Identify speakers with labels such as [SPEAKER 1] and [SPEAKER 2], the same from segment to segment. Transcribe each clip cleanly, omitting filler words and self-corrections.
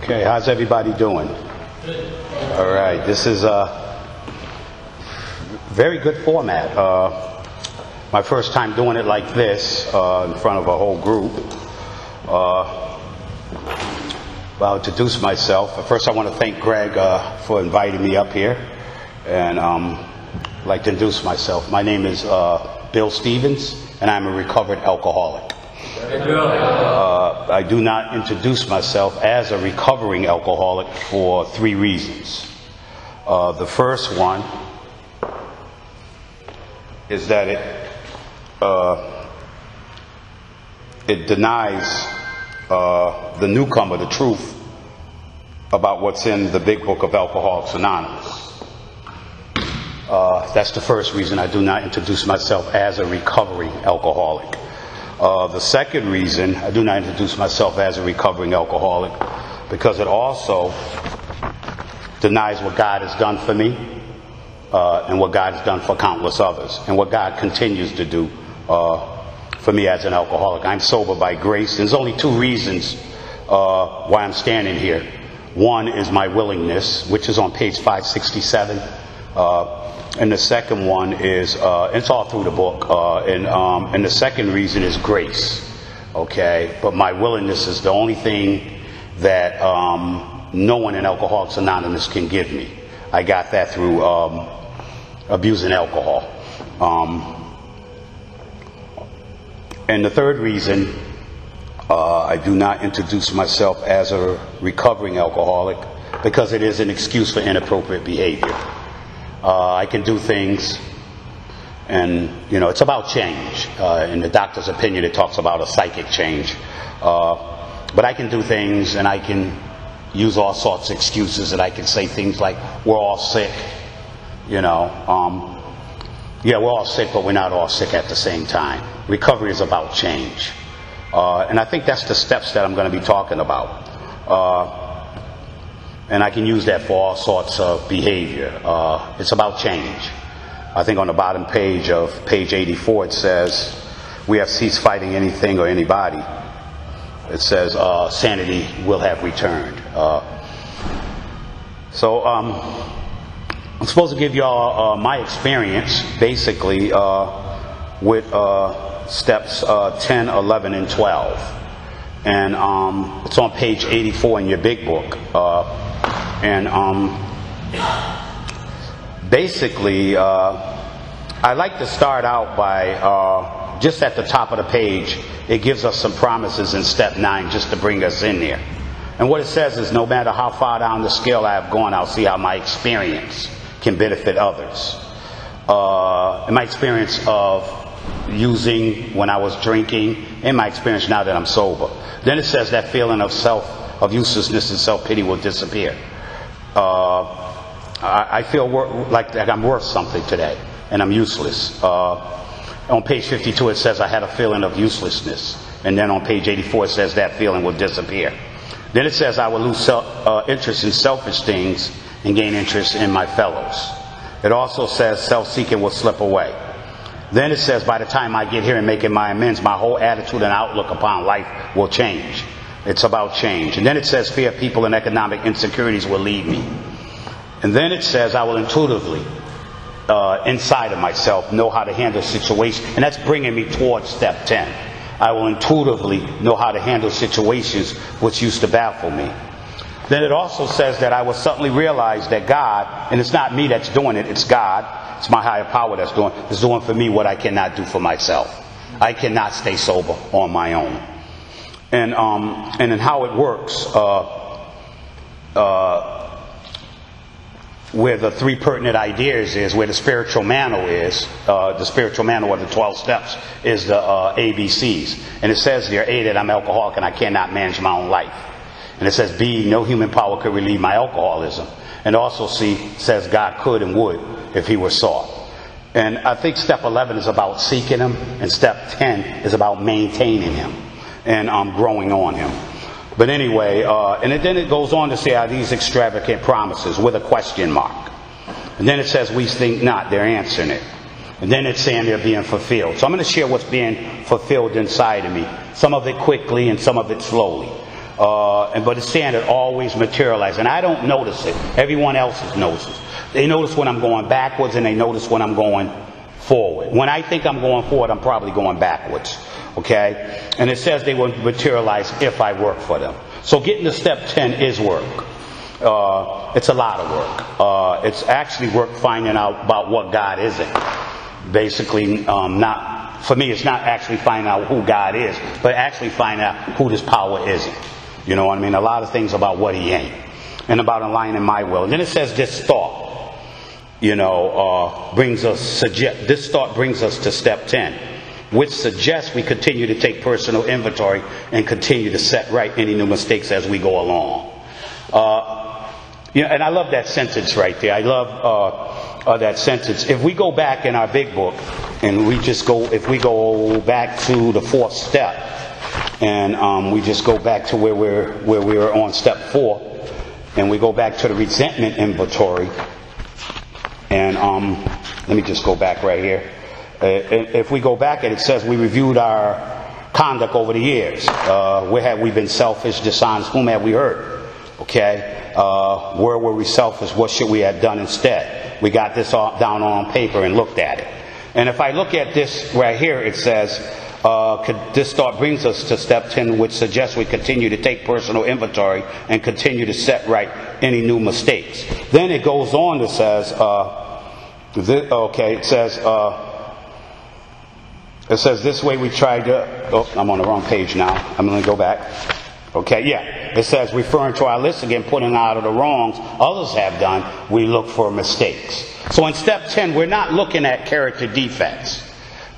[SPEAKER 1] Okay, how's everybody doing?
[SPEAKER 2] Good.
[SPEAKER 1] All right, this is a very good format. My first time doing it like this in front of a whole group. I'll introduce myself. First, I want to thank Greg for inviting me up here, and I'd like to introduce myself. My name is Bill Stevens, and I'm a recovered alcoholic. I do not introduce myself as a recovering alcoholic for three reasons. The first one is that it denies the newcomer the truth about what's in the big book of Alcoholics Anonymous. That's the first reason I do not introduce myself as a recovering alcoholic. The second reason I do not introduce myself as a recovering alcoholic because it also denies what God has done for me and what God has done for countless others and what God continues to do for me as an alcoholic. I'm sober by grace. There's only two reasons why I'm standing here. One is my willingness, which is on page 567. And the second one is, it's all through the book, and the second reason is grace, okay? But my willingness is the only thing that no one in Alcoholics Anonymous can give me. I got that through abusing alcohol. And the third reason I do not introduce myself as a recovering alcoholic because it is an excuse for inappropriate behavior. I can do things, and it's about change. In the doctor's opinion, it talks about a psychic change. But I can do things, and I can use all sorts of excuses, and I can say things like, we're all sick, yeah, we're all sick, but we're not all sick at the same time. Recovery is about change. And I think that's the steps that I'm going to be talking about. And I can use that for all sorts of behavior. It's about change. I think on the bottom page of page 84 it says, we have ceased fighting anything or anybody. It says, sanity will have returned. So I'm supposed to give y'all my experience, basically, with steps 10, 11, and 12. And it's on page 84 in your big book. Basically, I like to start out by just at the top of the page, it gives us some promises in step 9 just to bring us in there. And what it says is, no matter how far down the scale I have gone, I'll see how my experience can benefit others. In my experience of using when I was drinking, in my experience now that I'm sober. Then it says that feeling of uselessness and self-pity will disappear. I feel like I'm worth something today, and I'm useless. On page 52 it says I had a feeling of uselessness, and then on page 84 it says that feeling will disappear. Then it says I will lose interest in selfish things and gain interest in my fellows. It also says self-seeking will slip away. Then it says by the time I get here and making my amends, my whole attitude and outlook upon life will change. It's about change. And then it says fear of people and economic insecurities will leave me. And then it says I will intuitively, inside of myself, know how to handle situations. And that's bringing me towards step 10. I will intuitively know how to handle situations which used to baffle me. Then it also says that I will suddenly realize that God, and it's not me that's doing it, it's God, it's my higher power that's doing for me what I cannot do for myself. I cannot stay sober on my own. And in how it works, where the three pertinent ideas is, where the spiritual manual is, the spiritual manual of the 12 steps is the ABCs. And it says there, A, that I'm alcoholic and I cannot manage my own life. And it says, B, no human power could relieve my alcoholism. And also C says God could and would if he were sought. And I think step 11 is about seeking him, and step 10 is about maintaining him and growing on him. But anyway, and then it goes on to say, are these extravagant promises with a question mark? And then it says, we think not, they're answering it. And then it's saying they're being fulfilled. So I'm going to share what's being fulfilled inside of me. Some of it quickly and some of it slowly. But it's saying it always materializes. And I don't notice it. Everyone else notices. They notice when I'm going backwards, and they notice when I'm going forward. When I think I'm going forward, I'm probably going backwards. Okay? And it says they will materialize if I work for them. So getting to step 10 is work. It's a lot of work. It's actually work finding out about what God isn't. Basically, not for me, it's not actually finding out who God is, but actually finding out who this power isn't. You know what I mean? A lot of things about what he ain't. And about aligning my will. And then it says this thought, this thought brings us to step 10, which suggests we continue to take personal inventory and continue to set right any new mistakes as we go along. And I love that sentence right there. I love that sentence. If we go back in our big book, and if we go back to the 4th step, and we just go back to where we were on step 4, and we go back to the resentment inventory, and let me just go back right here. If we go back, and it says we reviewed our conduct over the years. Where have we been selfish, dishonest? Whom have we hurt? Okay. Where were we selfish? What should we have done instead? We got this all down on paper and looked at it. And if I look at this right here, it says, this thought brings us to step 10, which suggests we continue to take personal inventory and continue to set right any new mistakes. Then it goes on to says, it says this way we try to, I'm on the wrong page now. I'm going to go back. Okay, yeah. It says, referring to our list again, putting out of the wrongs others have done, we look for mistakes. So in step 10, we're not looking at character defects.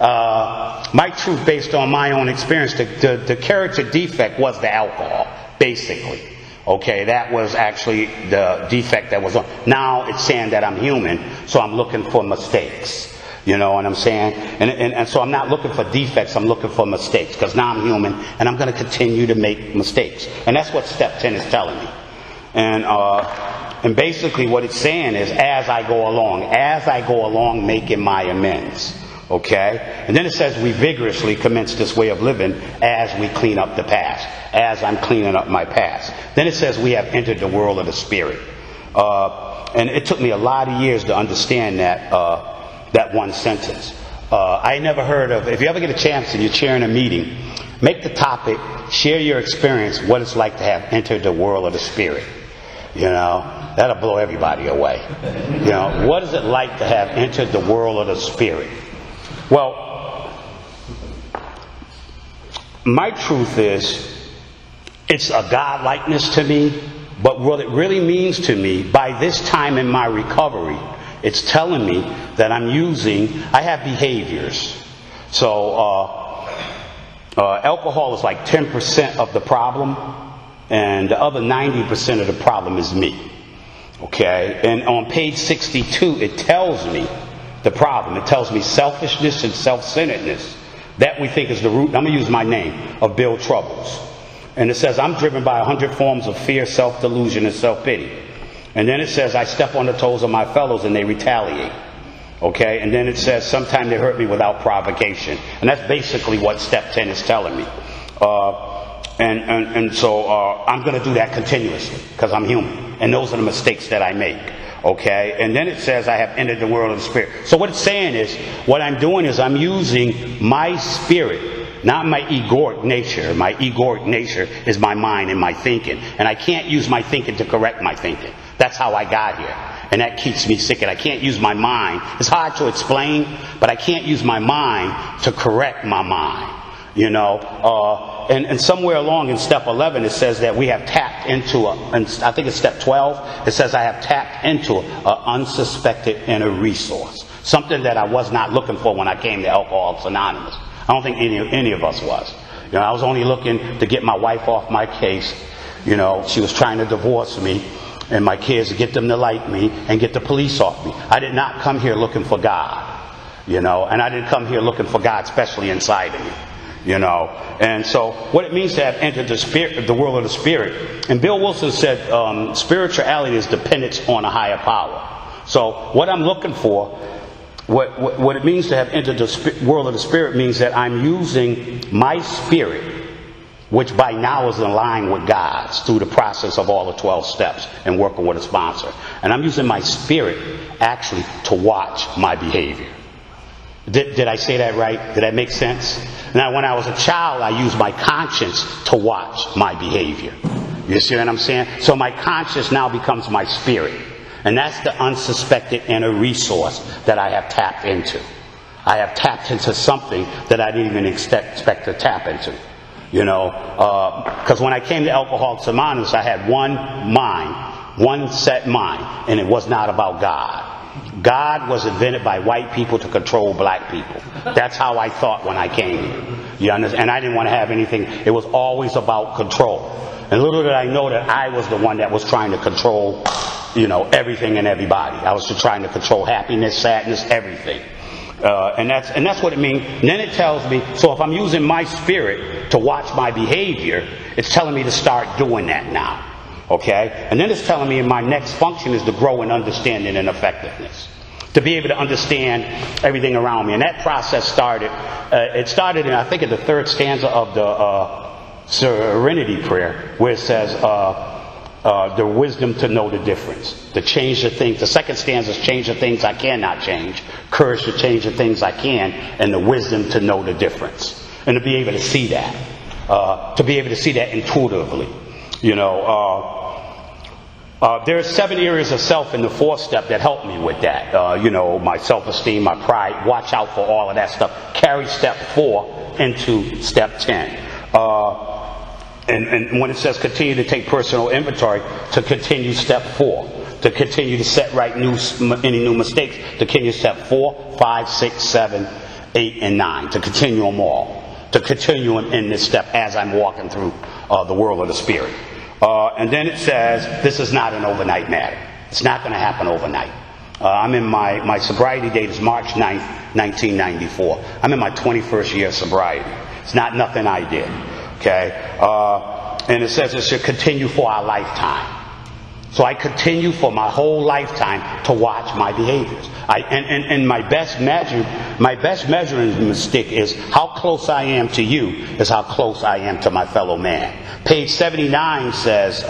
[SPEAKER 1] My truth, based on my own experience, the character defect was the alcohol, basically. Okay, that was actually the defect that was on. Now it's saying that I'm human, so I'm looking for mistakes. You know what I'm saying? And so I'm not looking for defects, I'm looking for mistakes. Because now I'm human, and I'm going to continue to make mistakes. And that's what step 10 is telling me. And basically what it's saying is, as I go along making my amends. Okay? And then it says we vigorously commence this way of living as we clean up the past. As I'm cleaning up my past. Then it says we have entered the world of the Spirit. And it took me a lot of years to understand that one sentence. I never heard of, if you ever get a chance and you're chairing a meeting, make the topic, share your experience, what it's like to have entered the world of the Spirit. You know, that'll blow everybody away. You know, what is it like to have entered the world of the Spirit? Well, my truth is, it's a God-likeness to me, but what it really means to me, by this time in my recovery, it's telling me that I have behaviors. So, alcohol is like 10% of the problem, and the other 90% of the problem is me. Okay? And on page 62, it tells me the problem. It tells me selfishness and self-centeredness. That we think is the root, I'm going to use my name, of Bill Troubles. And it says, I'm driven by 100 forms of fear, self-delusion, and self-pity. And then it says, I step on the toes of my fellows and they retaliate. Okay? And then it says, sometimes they hurt me without provocation. And that's basically what step 10 is telling me. So I'm going to do that continuously because I'm human. And those are the mistakes that I make. Okay? And then it says, I have entered the world of the Spirit. So what it's saying is, what I'm doing is I'm using my spirit, not my egoic nature. My egoic nature is my mind and my thinking. And I can't use my thinking to correct my thinking. That's how I got here. And that keeps me sick. And I can't use my mind. It's hard to explain, but I can't use my mind to correct my mind. You know, and somewhere along in step 11 it says that we have tapped into and I think it's step 12, it says I have tapped into an unsuspected inner resource. Something that I was not looking for when I came to Alcoholics Anonymous. I don't think any of us was. You know, I was only looking to get my wife off my case. You know, she was trying to divorce me and my kids, to get them to like me and get the police off me. I did not come here looking for God. You know, and I didn't come here looking for God, especially inside of me. You know, and so what it means to have entered the world of the Spirit. And Bill Wilson said spirituality is dependence on a higher power. So what I'm looking for, what it means to have entered the world of the Spirit means that I'm using my spirit which by now is in line with God's through the process of all the 12 steps and working with a sponsor. And I'm using my spirit actually to watch my behavior. Did I say that right? Did that make sense? Now, when I was a child, I used my conscience to watch my behavior. You see what I'm saying? So my conscience now becomes my spirit. And that's the unsuspected inner resource that I have tapped into. I have tapped into something that I didn't even expect to tap into. You know, because when I came to Alcoholics Anonymous, I had one mind, one set mind, and it was not about God. God was invented by white people to control black people. That's how I thought when I came here. You understand? And I didn't want to have anything. It was always about control. And little did I know that I was the one that was trying to control, you know, everything and everybody. I was just trying to control happiness, sadness, everything. And that's what it means. And then it tells me, so if I'm using my spirit to watch my behavior, it's telling me to start doing that now. Okay? And then it's telling me my next function is to grow in understanding and effectiveness. To be able to understand everything around me. And that process started, it started in, I think, in the third stanza of the Serenity Prayer, where it says, the wisdom to know the difference. To change the things. The second stanza is change the things I cannot change. Courage to change the things I can. And the wisdom to know the difference. And to be able to see that. To be able to see that intuitively. You know, there are 7 areas of self in the 4th step that help me with that. You know, my self-esteem, my pride. Watch out for all of that stuff. Carry step 4 into step 10. And when it says continue to take personal inventory, to continue step 4. To continue to set right any new mistakes. To continue step 4, 5, 6, 7, 8, and 9. To continue them all. To continue them in this step as I'm walking through the world of the spirit. And then it says, this is not an overnight matter. It's not going to happen overnight. I'm in my sobriety date is March 9th, 1994. I'm in my 21st year of sobriety. It's not nothing I did. Okay? And it says it should continue for our lifetime. So I continue for my whole lifetime to watch my behaviors. And my best measuring stick is how close I am to you is how close I am to my fellow man. Page 79 says, if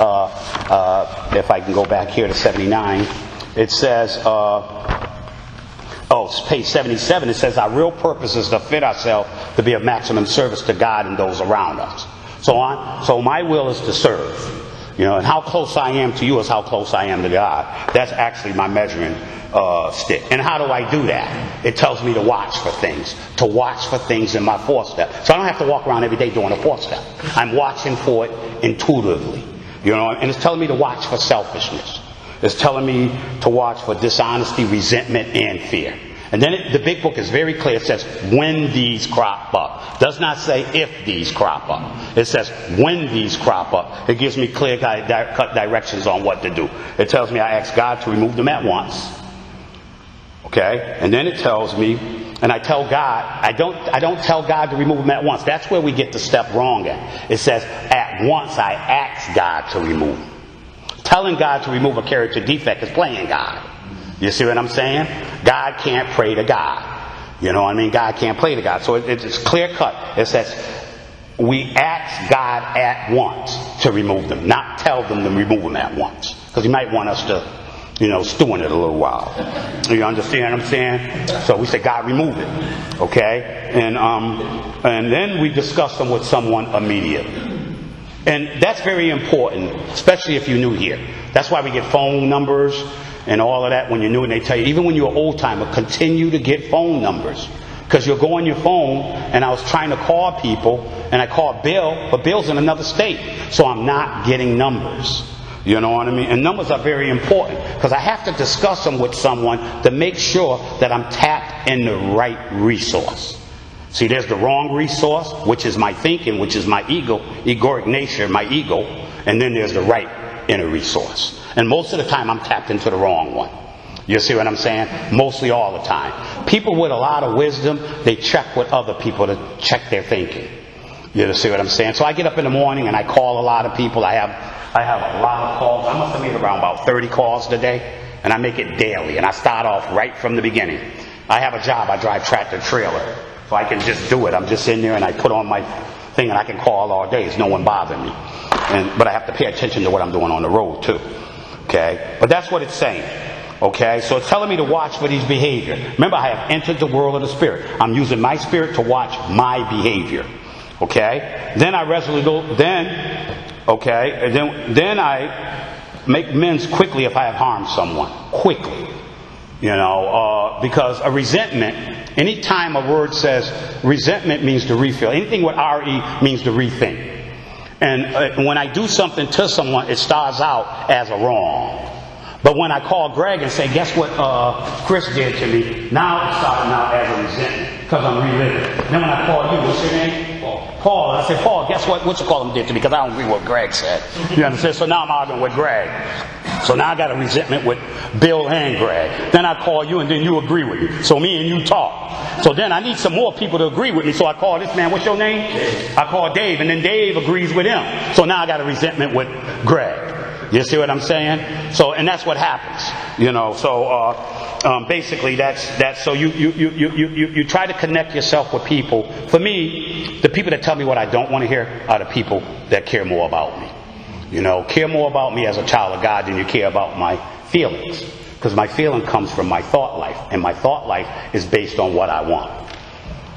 [SPEAKER 1] I can go back here to 79, it says, page 77, it says our real purpose is to fit ourselves to be of maximum service to God and those around us. So my will is to serve. You know, and how close I am to you is how close I am to God. That's actually my measuring stick. And how do I do that? It tells me to watch for things. To watch for things in my 4th step. So I don't have to walk around every day doing a 4th step. I'm watching for it intuitively. You know, and it's telling me to watch for selfishness. It's telling me to watch for dishonesty, resentment, and fear. And then the big book is very clear. It says, when these crop up. It does not say if these crop up. It says, when these crop up. It gives me clear cut directions on what to do. It tells me I ask God to remove them at once. Okay? And then it tells me, and I tell God, I don't tell God to remove them at once. That's where we get the step wrong at. It says, at once I ask God to remove them. Telling God to remove a character defect is playing God. You see what I'm saying? God can't pray to God. You know what I mean? God can't pray to God. So it's clear cut. It says, we ask God at once to remove them. Not tell them to remove them at once. Because He might want us to, you know, stew in it a little while. You understand what I'm saying? So we say, God, remove it. Okay? And then we discuss them with someone immediately. And that's very important, especially if you're new here. That's why we get phone numbers and all of that when you're new, and they tell you, even when you're an old timer, continue to get phone numbers. Because you'll go on your phone, and I was trying to call people, and I called Bill, but Bill's in another state. So I'm not getting numbers. You know what I mean? And numbers are very important, because I have to discuss them with someone to make sure that I'm tapped in the right resource. See, there's the wrong resource, which is my thinking, which is my ego, egoic nature, my ego, and then there's the right inner resource. And most of the time I'm tapped into the wrong one. You see what I'm saying? Mostly all the time. People with a lot of wisdom, they check with other people to check their thinking. You see what I'm saying? So I get up in the morning and I call a lot of people. I have a lot of calls. I must have made around about 30 calls today. And I make it daily. And I start off right from the beginning. I have a job. I drive tractor trailer. So I can just do it. I'm just in there and I put on my thing, and I can call all day. There's no one bothering me. But I have to pay attention to what I'm doing on the road too. Okay? But that's what it's saying. Okay? So it's telling me to watch for these behavior. Remember, I have entered the world of the spirit. I'm using my spirit to watch my behavior. Okay? Then I resolutely go, then I make amends quickly if I have harmed someone. Quickly. Because a resentment, anytime a word says resentment means to refeel. Anything with R-E means to rethink. And when I do something to someone, it starts out as a wrong. But when I call Greg and say, guess what Chris did to me? Now it's starting out as a resentment because I'm reliving. Then when I call you, what's your name? Paul. I say, Paul, guess what you call him did to me? Because I don't agree with what Greg said. You understand? So now I'm arguing with Greg. So now I got a resentment with Bill and Greg. Then I call you and then you agree with me. So me and you talk. So then I need some more people to agree with me. So I call this man, what's your name? Dave. I call Dave, and then Dave agrees with him. So now I got a resentment with Greg. You see what I'm saying? So, and that's what happens. Basically that's so you try to connect yourself with people. For me, the people that tell me what I don't want to hear are the people that care more about me. Care more about me as a child of God than you care about my feelings. Because my feeling comes from my thought life. And my thought life is based on what I want.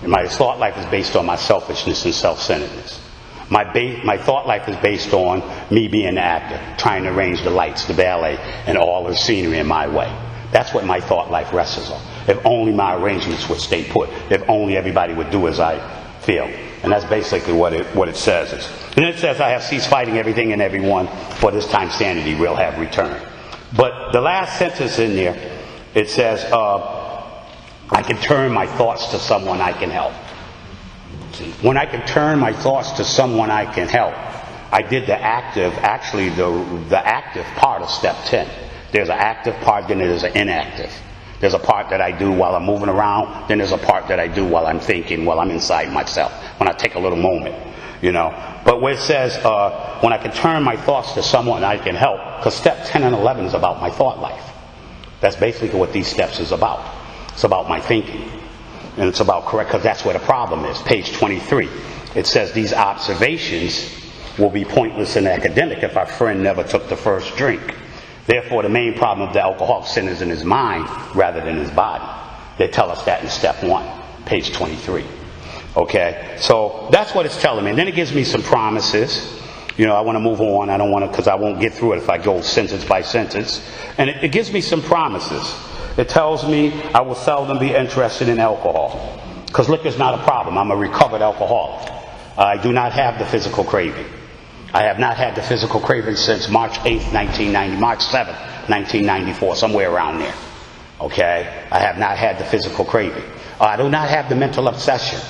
[SPEAKER 1] And my thought life is based on my selfishness and self-centeredness. My thought life is based on me being an actor, trying to arrange the lights, the ballet, and all the scenery in my way. That's what my thought life rests on. If only my arrangements would stay put. If only everybody would do as I feel. And that's basically what it says. And it says, I have ceased fighting everything and everyone, for this time sanity will have returned. But the last sentence in there, it says, I can turn my thoughts to someone I can help. When I can turn my thoughts to someone I can help, I did the active part of step 10. There's an active part, then there's an inactive. There's a part that I do while I'm moving around, then there's a part that I do while I'm thinking, while I'm inside myself, when I take a little moment, But where it says, when I can turn my thoughts to someone I can help, because step 10 and 11 is about my thought life. That's basically what these steps is about. It's about my thinking. And it's about correct, because that's where the problem is. Page 23. It says these observations will be pointless and academic if our friend never took the first drink. Therefore, the main problem of the alcoholic sin is in his mind rather than his body. They tell us that in step 1, page 23. Okay? So that's what it's telling me. And then it gives me some promises. I want to move on. I don't want to, because I won't get through it if I go sentence by sentence. And it gives me some promises. It tells me I will seldom be interested in alcohol. Because liquor's not a problem. I'm a recovered alcoholic. I do not have the physical craving. I have not had the physical craving since March 8th, 1990, March 7th, 1994, somewhere around there. Okay? I have not had the physical craving. I do not have the mental obsession.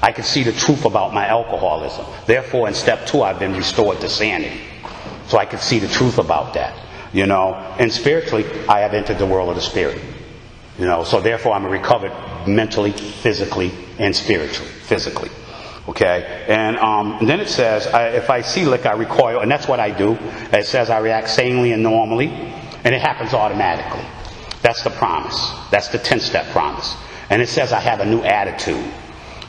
[SPEAKER 1] I can see the truth about my alcoholism. Therefore, in step 2, I've been restored to sanity. So I can see the truth about that. And spiritually, I have entered the world of the spirit. So therefore I'm recovered mentally, physically, and spiritually. Physically. Okay? And then it says, if I see liquor, I recoil, and that's what I do. It says I react sanely and normally, and it happens automatically. That's the promise. That's the 10-step promise. And it says I have a new attitude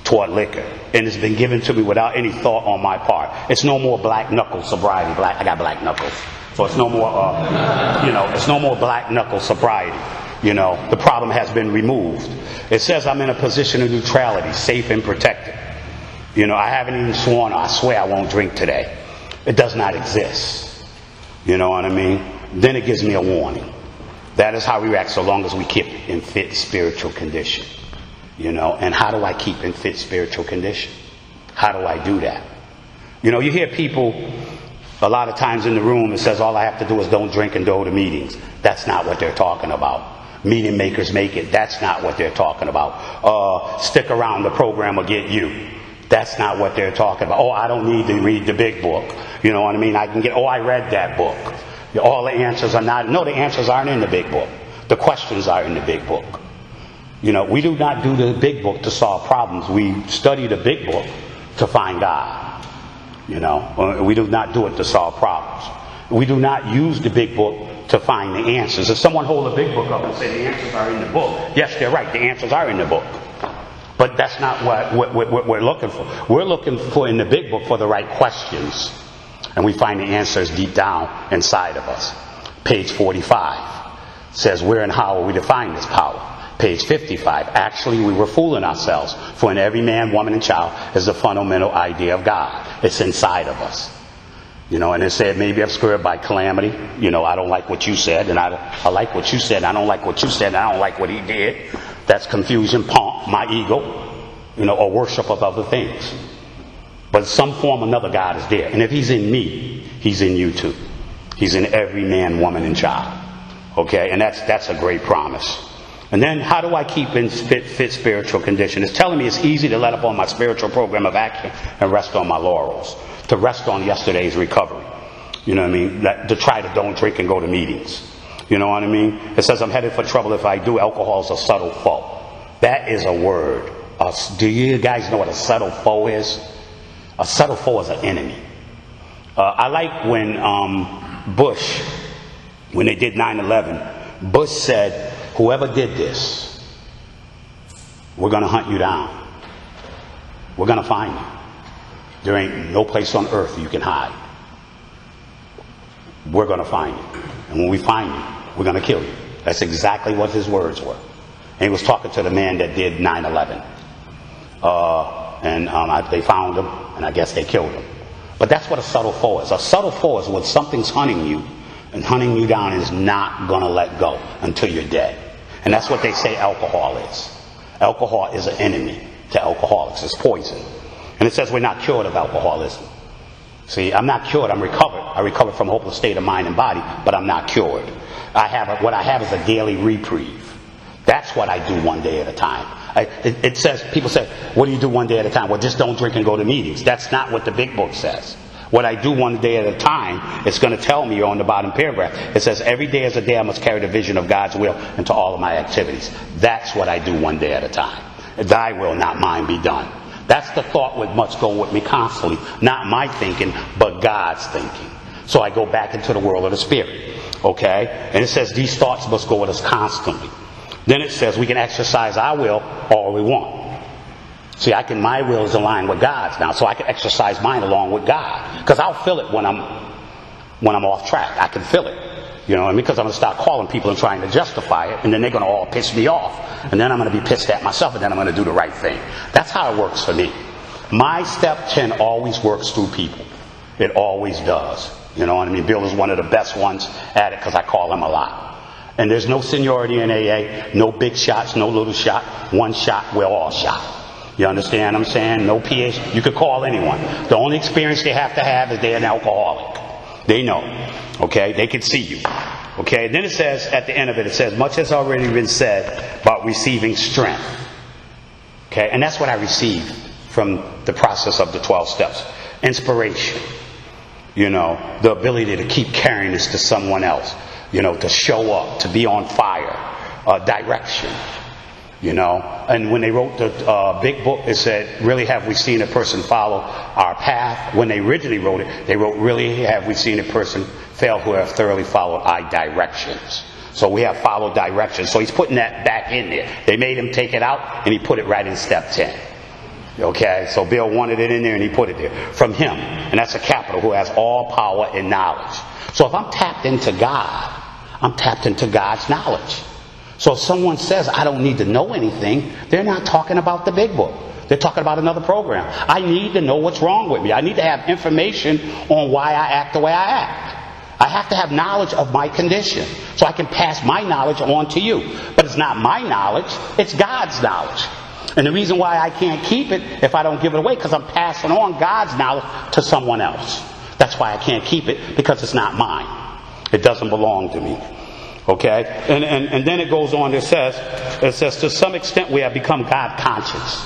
[SPEAKER 1] toward liquor, and it's been given to me without any thought on my part. It's no more black knuckle sobriety. I got black knuckles. So it's no more, it's no more black knuckle sobriety. The problem has been removed. It says I'm in a position of neutrality, safe and protected. I haven't even sworn, I swear I won't drink today. It does not exist. You know what I mean? Then it gives me a warning. That is how we react so long as we keep in fit spiritual condition. And how do I keep in fit spiritual condition? How do I do that? You hear people a lot of times in the room, it says all I have to do is don't drink and go to meetings. That's not what they're talking about. Meeting makers make it. That's not what they're talking about. Stick around, the program will get you. That's not what they're talking about. I don't need to read the big book. You know what I mean? I can get, I read that book. All the answers are not, no, the answers aren't in the big book. The questions are in the big book. We do not do the big book to solve problems. We study the big book to find God. We do not do it to solve problems. We do not use the big book to find the answers. If someone hold a big book up and say the answers are in the book, yes, they're right. The answers are in the book. But that's not what we're looking for. We're looking for, in the big book, for the right questions. And we find the answers deep down inside of us. Page 45 says, where and how will we define this power? Page 55, actually we were fooling ourselves, for in every man, woman, and child is the fundamental idea of God. It's inside of us. You know, and it said, maybe obscured by calamity. You know, I don't like what you said, and I like what you said, and I don't like what you said, and I don't like what he did. That's confusion, pomp, my ego, you know, or worship of other things. But some form or another God is there. And if he's in me, he's in you too. He's in every man, woman, and child. Okay, and that's a great promise. And then how do I keep in fit spiritual condition? It's telling me it's easy to let up on my spiritual program of action and rest on my laurels. To rest on yesterday's recovery. You know what I mean? To try to don't drink and go to meetings. You know what I mean? It says I'm headed for trouble if I do. Alcohol is a subtle foe. That is a word. Do you guys know what a subtle foe is? A subtle foe is an enemy. I like when Bush, when they did 9/11, Bush said, whoever did this, we're going to hunt you down. We're going to find you. There ain't no place on earth you can hide. We're going to find you. And when we find you, we're going to kill you. That's exactly what his words were. And he was talking to the man that did 9/11. They found him, and I guess they killed him. But that's what a subtle foe is. A subtle foe is when something's hunting you, and hunting you down is not going to let go until you're dead. And that's what they say alcohol is. Alcohol is an enemy to alcoholics. It's poison. And it says we're not cured of alcoholism. See, I'm not cured, I'm recovered. I recovered from a hopeless state of mind and body, but I'm not cured. What I have is a daily reprieve. That's what I do one day at a time. It says, people say, what do you do one day at a time? Well, just don't drink and go to meetings. That's not what the big book says. What I do one day at a time, it's going to tell me on the bottom paragraph. It says, every day is a day I must carry the vision of God's will into all of my activities. That's what I do one day at a time. Thy will, not mine, be done. That's the thought that must go with me constantly. Not my thinking, but God's thinking. So I go back into the world of the Spirit. Okay? And it says these thoughts must go with us constantly. Then it says we can exercise our will all we want. See, my will is aligned with God's now, so I can exercise mine along with God. Because I'll feel it when I'm off track. I can feel it. You know what I mean? Because I'm going to start calling people and trying to justify it, and then they're going to all piss me off. And then I'm going to be pissed at myself, and then I'm going to do the right thing. That's how it works for me. My step 10 always works through people. It always does. You know what I mean? Bill is one of the best ones at it because I call him a lot. And there's no seniority in AA, no big shots, no little shot. One shot, we're all shot. You understand what I'm saying? No PhD. You could call anyone. The only experience they have to have is they're an alcoholic. They know. Okay? They can see you. Okay? Then it says, at the end of it, it says, much has already been said about receiving strength. Okay? And that's what I received from the process of the 12 steps. Inspiration. You know, the ability to keep carrying this to someone else. You know, to show up, to be on fire. Direction. You know, and when they wrote the big book, it said, really have we seen a person follow our path? When they originally wrote it, they wrote, really have we seen a person fail who have thoroughly followed our directions? So we have followed directions. So he's putting that back in there. They made him take it out, and he put it right in step 10. Okay, so Bill wanted it in there, and he put it there. From him, and that's a capital, who has all power and knowledge. So if I'm tapped into God, I'm tapped into God's knowledge. So if someone says, I don't need to know anything, they're not talking about the big book. They're talking about another program. I need to know what's wrong with me. I need to have information on why I act the way I act. I have to have knowledge of my condition so I can pass my knowledge on to you. But it's not my knowledge, it's God's knowledge. And the reason why I can't keep it if I don't give it away, because I'm passing on God's knowledge to someone else. That's why I can't keep it, because it's not mine. It doesn't belong to me. Okay? And then it goes on, it says, to some extent we have become God conscious.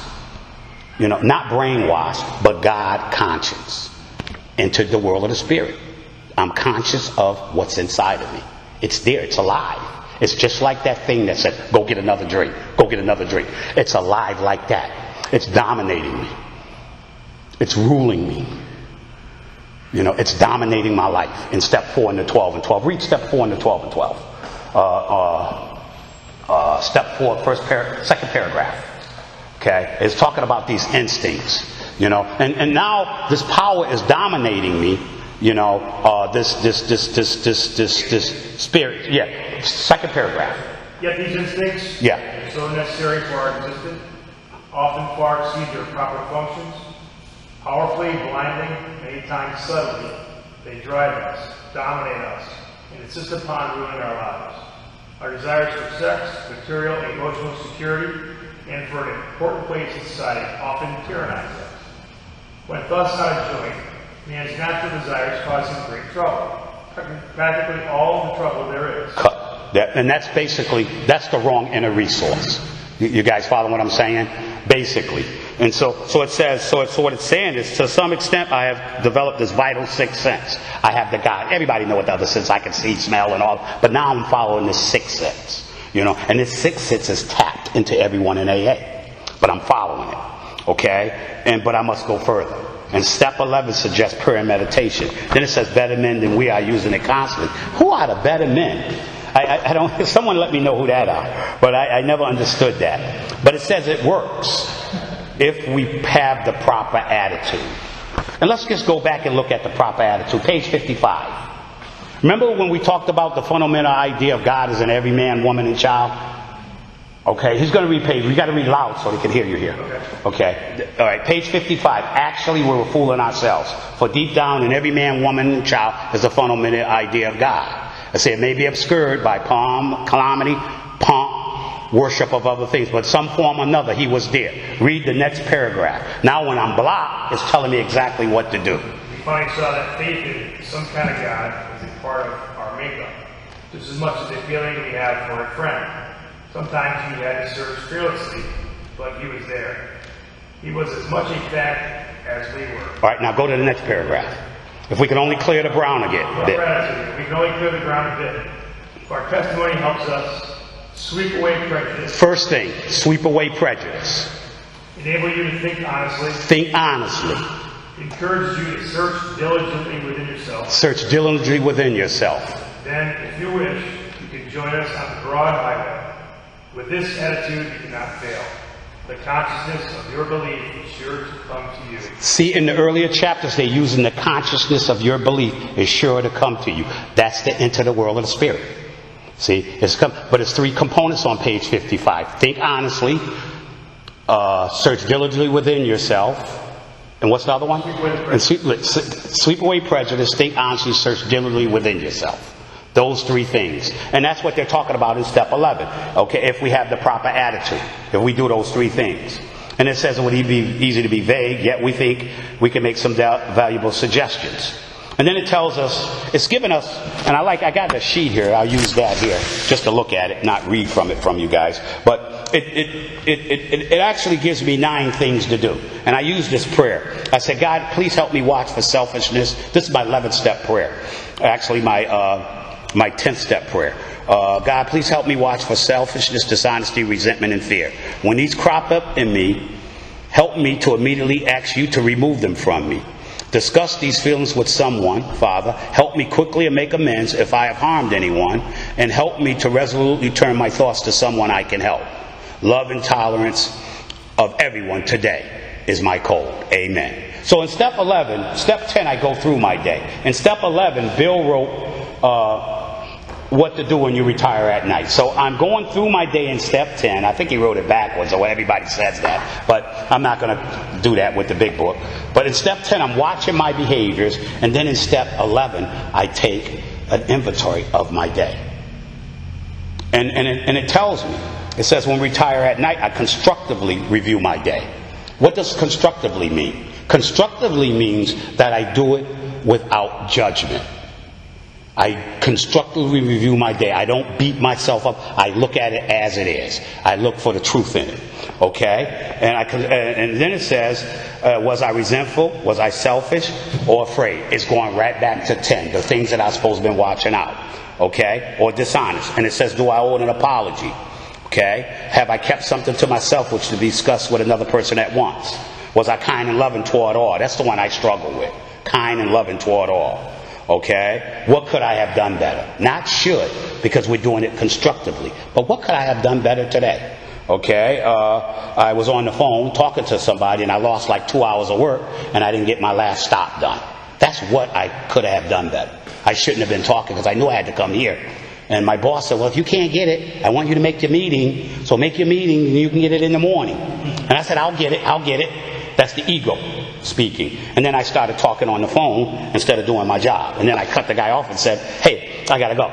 [SPEAKER 1] You know, not brainwashed, but God conscious. Into the world of the Spirit. I'm conscious of what's inside of me. It's there, it's alive. It's just like that thing that said, go get another drink, go get another drink. It's alive like that. It's dominating me. It's ruling me. You know, it's dominating my life. In step 4 and the 12 and 12. Read step 4 and the 12 and 12. Step 4, second paragraph. Okay? It's talking about these instincts. You know, and now this power is dominating me. You know, this spirit. Yeah. Second paragraph.
[SPEAKER 2] Yet these instincts,
[SPEAKER 1] yeah,
[SPEAKER 2] so necessary for our existence, often far exceed their proper functions. Powerfully, blindly, many times subtly, they drive us, dominate us, and insist upon ruining our lives. Our desires for sex, material, and emotional security, and for an important place in society often tyrannize us. When thus out of joint, man's natural desires cause him great trouble. Practically all the trouble there is.
[SPEAKER 1] And that's basically, that's the wrong inner resource. You guys follow what I'm saying? Basically. And so it says, so what it's saying is, to some extent, I have developed this vital sixth sense. I have the God. Everybody know what the other sense, I can see, smell, and all. But now I'm following this sixth sense. You know, and this sixth sense is tapped into everyone in AA. But I'm following it. Okay? But I must go further. And step 11 suggests prayer and meditation. Then it says better men than we are, using it constantly. Who are the better men? I don't. Someone let me know who that are. But I never understood that. But it says it works if we have the proper attitude. And let's just go back and look at the proper attitude. Page 55. Remember when we talked about the fundamental idea of God is in every man, woman, and child? Okay, he's going to read page. We got to read loud so they can hear you here. Okay. All right, page 55. Actually, we were fooling ourselves. For deep down in every man, woman, and child is the fundamental idea of God. I say it may be obscured by calamity, pomp, worship of other things, but some form or another, he was there. Read the next paragraph. Now when I'm blocked, it's telling me exactly what to do.
[SPEAKER 2] We finally saw that faith in some kind of God is a part of our makeup, just as much as the feeling we have for a friend. Sometimes we had to search fearlessly, but he was there. He was as much a fact as we were.
[SPEAKER 1] All right, now go to the next paragraph. If we can only clear the ground again.
[SPEAKER 2] We can only clear the ground a bit. Our testimony helps us sweep away prejudice.
[SPEAKER 1] First thing, sweep away prejudice.
[SPEAKER 2] Enable you to think honestly.
[SPEAKER 1] Think honestly.
[SPEAKER 2] Encourage you to search diligently within yourself.
[SPEAKER 1] Search diligently within yourself.
[SPEAKER 2] Then, if you wish, you can join us on the broad highway. With this attitude, you cannot fail. The consciousness of your belief is sure to come to you. See, in the earlier chapters, they're using the consciousness of your belief is sure to come to you. That's to enter the world of the spirit. See, but it's three components on page 55. Think honestly, search diligently within yourself, and what's the other one? Sweep away prejudice, think honestly, search diligently within yourself. Those three things. And that's what they're talking about in step 11. Okay, if we have the proper attitude. If we do those three things. And it says it would be easy to be vague, yet we think we can make some valuable suggestions. And then it tells us, it's given us, and I got the sheet here, I'll use that here, just to look at it, not read from it from you guys. But it actually gives me 9 things to do. And I use this prayer. I said, God, please help me watch for selfishness. This is my 11th step prayer. Actually, my 10th step prayer. God, please help me watch for selfishness, dishonesty, resentment, and fear. When these crop up in me, help me to immediately ask you to remove them from me. Discuss these feelings with someone, Father. Help me quickly and make amends if I have harmed anyone, and help me to resolutely turn my thoughts to someone I can help. Love and tolerance of everyone today is my code. Amen. So in step 11, step 10, I go through my day. In step 11, Bill wrote what to do when you retire at night. So I'm going through my day in step 10. I think he wrote it backwards, or everybody says that. But I'm not going to do that with the big book. But in step 10, I'm watching my behaviors. And then in step 11, I take an inventory of my day. And it tells me, it says when we retire at night, I constructively review my day. What does constructively mean? Constructively means that I do it without judgment. I constructively review my day. I don't beat myself up. I look at it as it is. I look for the truth in it. Okay? And then it says, was I resentful? Was I selfish? Or afraid? It's going right back to 10. The things that I'm supposed to have been watching out. Okay? Or dishonest. And it says, do I owe an apology? Okay? Have I kept something to myself which to be discussed with another person at once? Was I kind and loving toward all? That's the one I struggle with. Kind and loving toward all. Okay? What could I have done better? Not should, because we're doing it constructively. But what could I have done better today?
[SPEAKER 1] Okay, I was on the phone talking to somebody and I lost like 2 hours of work and I didn't get my last stop done. That's what I could have done better. I shouldn't have been talking because I knew I had to come here. And my boss said, well, if you can't get it, I want you to make your meeting. So make your meeting and you can get it in the morning. And I said, I'll get it. That's the ego speaking. And then I started talking on the phone instead of doing my job. And then I cut the guy off and said, hey, I got to go.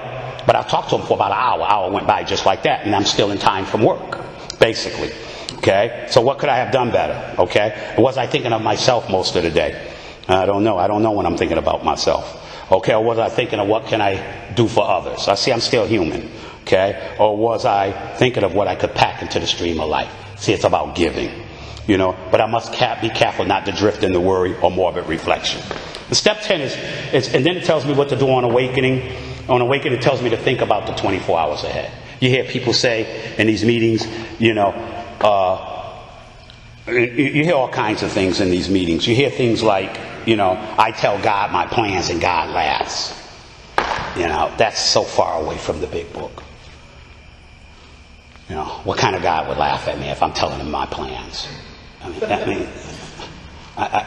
[SPEAKER 1] But I talked to him for about an hour. Hour went by just like that. And I'm still in time from work, basically. Okay? So what could I have done better? Okay? Was I thinking of myself most of the day? I don't know. I don't know when I'm thinking about myself. Okay, or was I thinking of what can I do for others? I see I'm still human. Okay, or was I thinking of what I could pack into the stream of life? See, it's about giving, you know. But I must be careful not to drift into worry or morbid reflection. The step 10 is, and then it tells me what to do on awakening. On awakening, it tells me to think about the 24 hours ahead. You hear people say in these meetings, you know, you hear all kinds of things in these meetings. You hear things like, you know, I tell God my plans and God laughs. You know, that's so far away from the big book. You know, what kind of God would laugh at me if I'm telling him my plans?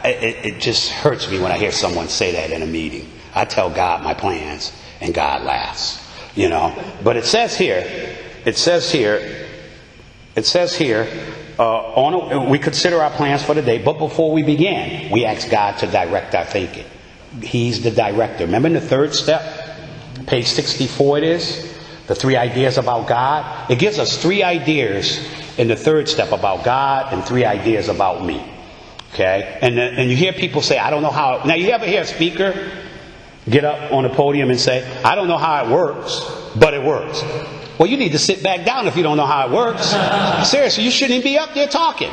[SPEAKER 1] It just hurts me when I hear someone say that in a meeting. I tell God my plans and God laughs. You know, but it says here, we consider our plans for the day, but before we begin, we ask God to direct our thinking. He's the director. Remember in the third step, page 64 it is, the 3 ideas about God. It gives us 3 ideas in the third step about God and 3 ideas about me. Okay? And you hear people say, I don't know how. Now you ever hear a speaker get up on the podium and say, I don't know how it works, but it works. Well, you need to sit back down if you don't know how it works. Seriously, you shouldn't even be up there talking.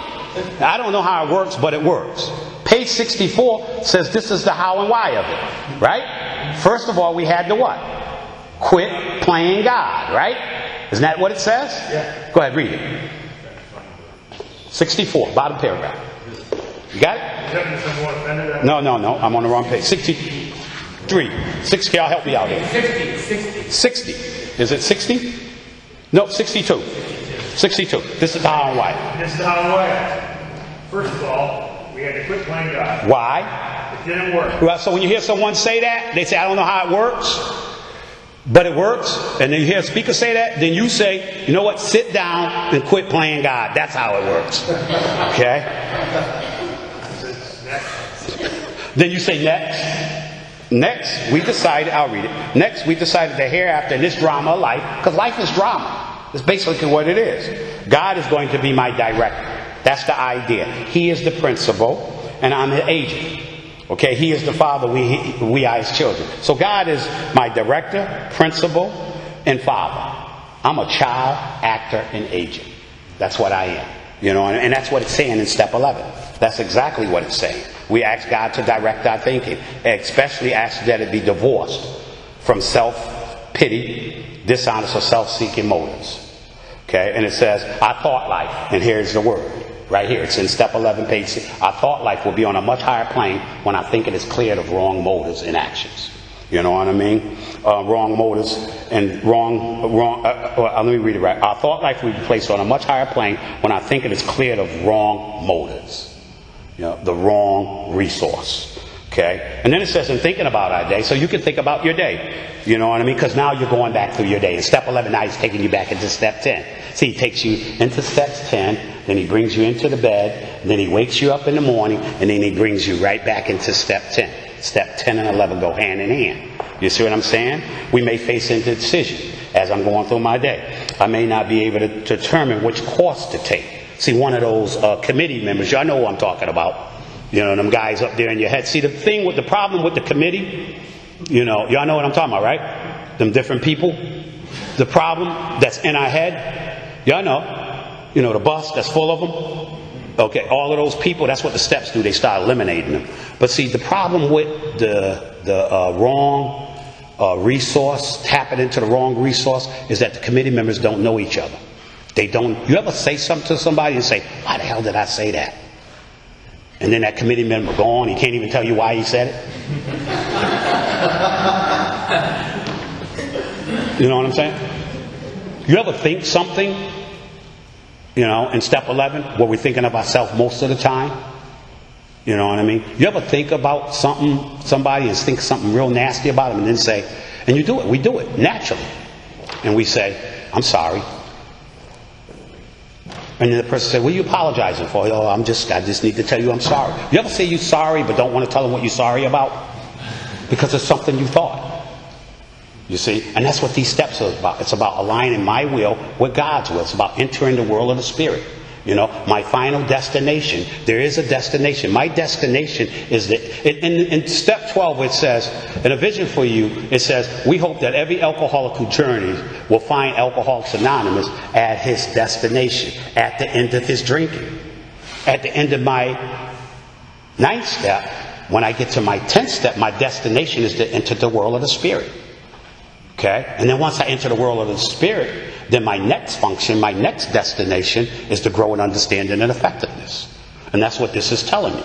[SPEAKER 1] I don't know how it works, but it works. Page 64 says this is the how and why of it. Right? First of all, we had to what? Quit playing God. Right? Isn't that what it says? Yeah. Go ahead, read it. 64, bottom paragraph. You got it? No. I'm on the wrong page. 63. 60. I'll help you out here. 60. Is it 60? No, 62. 62. This is the how and why.
[SPEAKER 2] This is the how and why. First of all, we had to quit playing God.
[SPEAKER 1] Why?
[SPEAKER 2] It didn't work.
[SPEAKER 1] Well, so when you hear someone say that, they say, I don't know how it works, but it works. And then you hear a speaker say that, then you say, you know what? Sit down and quit playing God. That's how it works. Okay? Then you say next. Next, we decided, I'll read it. Next, we decided that hereafter in this drama of life, because life is drama. That's basically what it is. God is going to be my director. That's the idea. He is the principal, and I'm the agent. Okay, He is the Father, we are His children. So God is my director, principal, and Father. I'm a child, actor, and agent. That's what I am. You know, and that's what it's saying in step 11. That's exactly what it's saying. We ask God to direct our thinking, especially ask that it be divorced from self-pity, dishonest or self-seeking motives. Okay, and it says, our thought life, and here's the word, right here, it's in step 11, page 6. Our thought life will be on a much higher plane when our thinking is cleared of wrong motives and actions. You know what I mean? Wrong motives and let me read it right. Our thought life will be placed on a much higher plane when our thinking is cleared of wrong motives. You know, the wrong resource. Okay? And then it says in thinking about our day, so you can think about your day. You know what I mean? Because now you're going back through your day. In step 11, now he's taking you back into step 10. See, he takes you into step 10, then he brings you into the bed, then he wakes you up in the morning, and then he brings you right back into step 10. Step 10 and 11 go hand in hand. You see what I'm saying? We may face into decision as I'm going through my day. I may not be able to determine which course to take. See, one of those committee members, y'all know who I'm talking about. You know, them guys up there in your head. See, the problem with the committee, you know, y'all know what I'm talking about, right? Them different people. The problem that's in our head, y'all know. You know, the bus that's full of them. Okay, all of those people, that's what the steps do. They start eliminating them. But see, the problem with the wrong resource, tapping into the wrong resource, is that the committee members don't know each other. They don't. You ever say something to somebody and say, why the hell did I say that? And then that committee member go on, he can't even tell you why he said it. You know what I'm saying? You ever think something You know, in step 11, where we're thinking of ourselves most of the time. You know what I mean? You ever think about somebody and think something real nasty about them and then say, and you do it, we do it naturally. And we say, I'm sorry. And then the person said, what are you apologizing for? Oh, I just need to tell you I'm sorry. You ever say you're sorry but don't want to tell them what you're sorry about? Because it's something you thought. You see? And that's what these steps are about. It's about aligning my will with God's will. It's about entering the world of the Spirit. You know, my final destination. There is a destination. My destination is that in step 12 it says, in a vision for you, it says, we hope that every alcoholic who journeys will find Alcoholics Anonymous at his destination, at the end of his drinking. At the end of my 9th step, when I get to my 10th step, my destination is to enter the world of the Spirit. Okay? And then once I enter the world of the Spirit, then my next function, my next destination is to grow in understanding and effectiveness. And that's what this is telling me.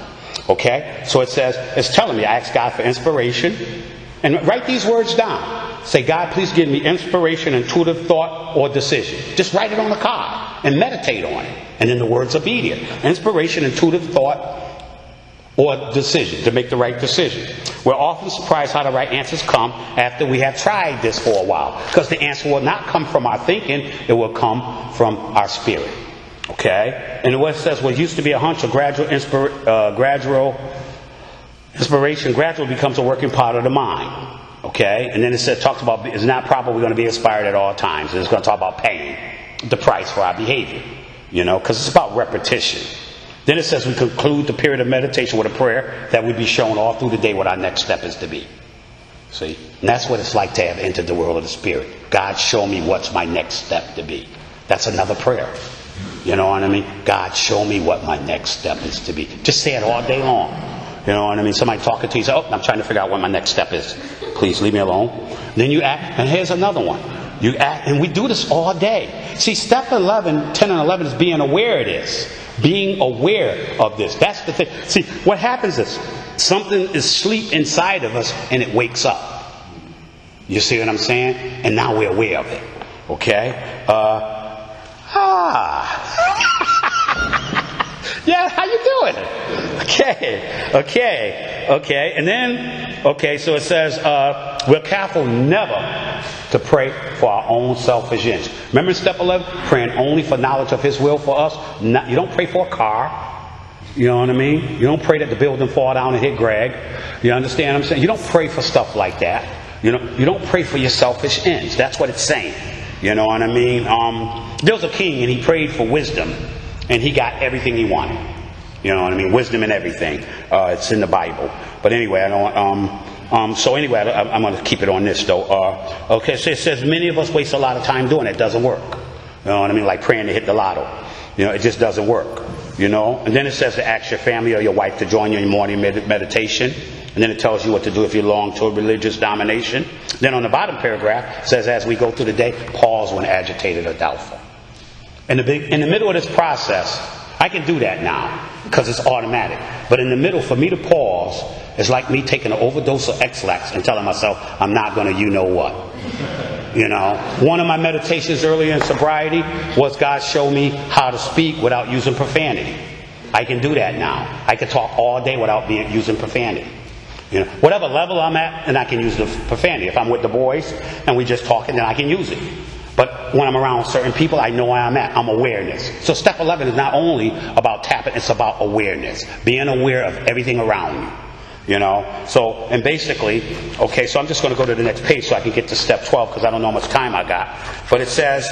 [SPEAKER 1] Okay? So it says, it's telling me, I ask God for inspiration. And write these words down. Say, God, please give me inspiration, intuitive thought, or decision. Just write it on a card and meditate on it. And then the words obedient. Inspiration, intuitive thought, or decision, to make the right decision. We're often surprised how the right answers come after we have tried this for a while. Because the answer will not come from our thinking, it will come from our spirit. Okay? And what it says, what used to be a hunch of gradual inspiration gradually becomes a working part of the mind. Okay? And then it said, talks about, it's not proper we're going to be inspired at all times. And it's going to talk about paying the price for our behavior. You know, because it's about repetition. Then it says we conclude the period of meditation with a prayer that we be shown all through the day what our next step is to be. See? And that's what it's like to have entered the world of the Spirit. God, show me what's my next step to be. That's another prayer. You know what I mean? God, show me what my next step is to be. Just say it all day long. You know what I mean? Somebody talking to you, say, oh, I'm trying to figure out what my next step is. Please leave me alone. Then you act, and here's another one. You act, and we do this all day. See, step 11, 10 and 11 is being aware of this. Being aware of this. That's the thing. See, what happens is something is asleep inside of us and it wakes up. You see what I'm saying? And now we're aware of it. Okay? Yeah, how you doing? Okay. And then, so it says, we're careful never to pray for our own selfish ends. Remember in step 11? Praying only for knowledge of His will for us. You don't pray for a car. You know what I mean? You don't pray that the building fall down and hit Greg. You understand what I'm saying? You don't pray for stuff like that. You know, you don't pray for your selfish ends. That's what it's saying. You know what I mean? There was a king and he prayed for wisdom and he got everything he wanted. You know what I mean? Wisdom and everything. It's in the Bible. But anyway, I don't. I'm going to keep it on this though. Okay, so it says many of us waste a lot of time doing it. It doesn't work. You know what I mean? Like praying to hit the lotto. You know, it just doesn't work. You know? And then it says to ask your family or your wife to join you in morning meditation. And then it tells you what to do if you belong to a religious domination. Then on the bottom paragraph, it says as we go through the day, pause when agitated or doubtful. In the middle of this process, I can do that now because it's automatic. But in the middle, for me to pause, it's like me taking an overdose of X-Lax and telling myself, I'm not going to you know what. You know, one of my meditations earlier in sobriety was God show me how to speak without using profanity. I can do that now. I can talk all day without using profanity. You know, whatever level I'm at, and I can use the profanity. If I'm with the boys and we just talking, then I can use it. But when I'm around certain people, I know where I'm at. I'm awareness. So step 11 is not only about tapping, it's about awareness. Being aware of everything around you. You know, so, and basically, okay, so I'm just going to go to the next page so I can get to step 12 because I don't know how much time I got. But it says,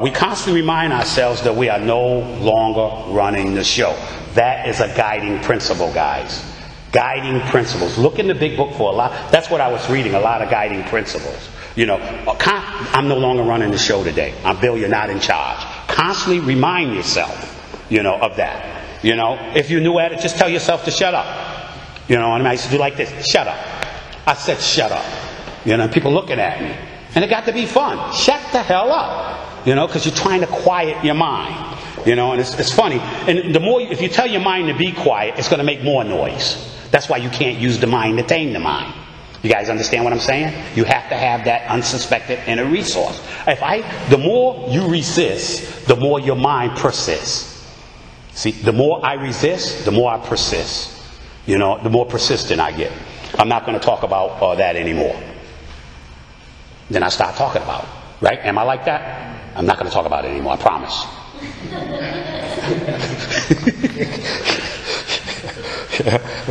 [SPEAKER 1] we constantly remind ourselves that we are no longer running the show. That is a guiding principle, guys. Guiding principles. Look in the big book for a lot. That's what I was reading, a lot of guiding principles. You know, I'm no longer running the show today. I'm Bill, you're not in charge. Constantly remind yourself, you know, of that. You know, if you're new at it, just tell yourself to shut up. You know what I mean? I used to do like this. Shut up. I said shut up. You know, people looking at me. And it got to be fun. Shut the hell up. You know, because you're trying to quiet your mind. You know, and it's funny. And the more, if you tell your mind to be quiet, it's going to make more noise. That's why you can't use the mind to tame the mind. You guys understand what I'm saying? You have to have that unsuspected inner resource. The more you resist, the more your mind persists. See, the more I resist, the more I persist. You know, the more persistent I get. I'm not going to talk about that anymore. Then I start talking about it. Right? Am I like that? I'm not going to talk about it anymore, I promise.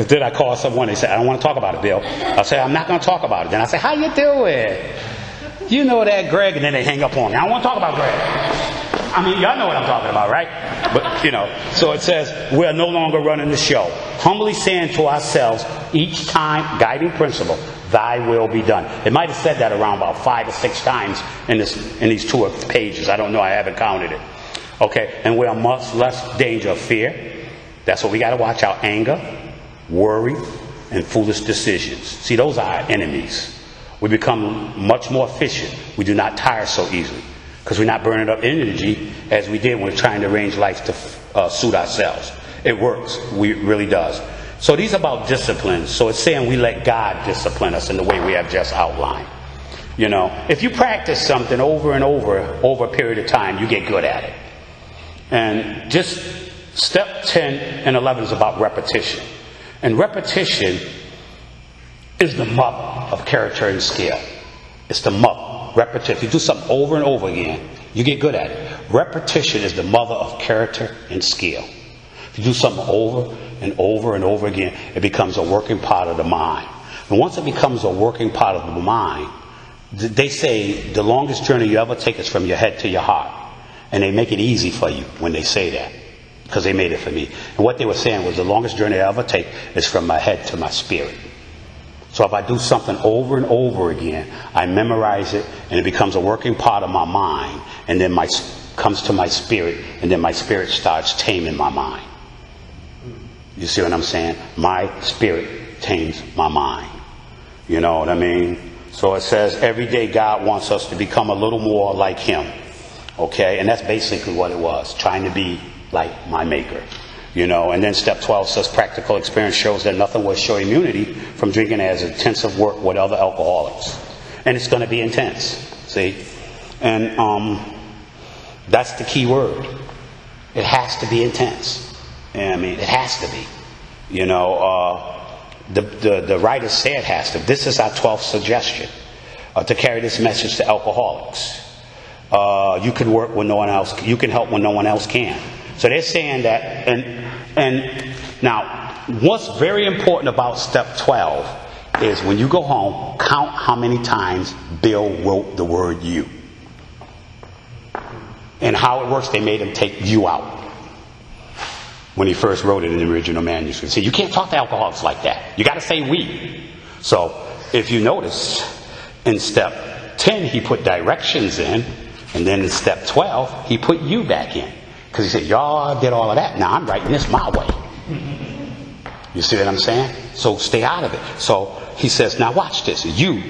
[SPEAKER 1] Then I call someone, they say, I don't want to talk about it, Bill. I'll say, I'm not going to talk about it. Then I say, how you doing? You know that, Greg? And then they hang up on me. I don't want to talk about Greg. I mean, y'all know what I'm talking about, right? But, you know, so it says, we're no longer running the show. Humbly saying to ourselves, each time, guiding principle, thy will be done. It might have said that around about 5 or 6 times in these 2 pages. I don't know. I haven't counted it. Okay, and we're much less danger of fear. That's what we got to watch out. Anger, worry, and foolish decisions. See, those are our enemies. We become much more efficient. We do not tire so easily because we're not burning up energy as we did when we're trying to arrange life to suit ourselves. It works. It really does. So these are about disciplines. So it's saying we let God discipline us in the way we have just outlined. You know, if you practice something over and over a period of time, you get good at it. And just step 10 and 11 is about repetition. And repetition is the mother of character and skill. It's the mother. Repetition. If you do something over and over again, you get good at it. Repetition is the mother of character and skill. If you do something over and over and over again, it becomes a working part of the mind. And once it becomes a working part of the mind, they say the longest journey you ever take is from your head to your heart. And they make it easy for you when they say that, because they made it for me. And what they were saying was the longest journey I ever take is from my head to my spirit. So if I do something over and over again, I memorize it, and it becomes a working part of my mind, and then comes to my spirit, and then my spirit starts taming my mind. You see what I'm saying? My spirit tames my mind. You know what I mean? So it says every day God wants us to become a little more like Him. Okay? And that's basically what it was. Trying to be like my Maker. You know, and then step 12 says practical experience shows that nothing will assure immunity from drinking as intensive work with other alcoholics. And it's going to be intense. See? And that's the key word. It has to be intense. I mean, it has to be. You know, the writer said it has to. This is our 12th suggestion. To carry this message to alcoholics. You can work when no one else. You can help when no one else can. So they're saying that. And now, what's very important about step 12 is when you go home, count how many times Bill wrote the word "you." And how it works, they made him take "you" out when he first wrote it in the original manuscript. See, you can't talk to alcoholics like that. You got to say "we." So if you notice, in step 10 he put directions in, and then in step 12 he put "you" back in, because he said y'all did all of that. Now I'm writing this my way. You see what I'm saying? So stay out of it. So he says, now watch this. You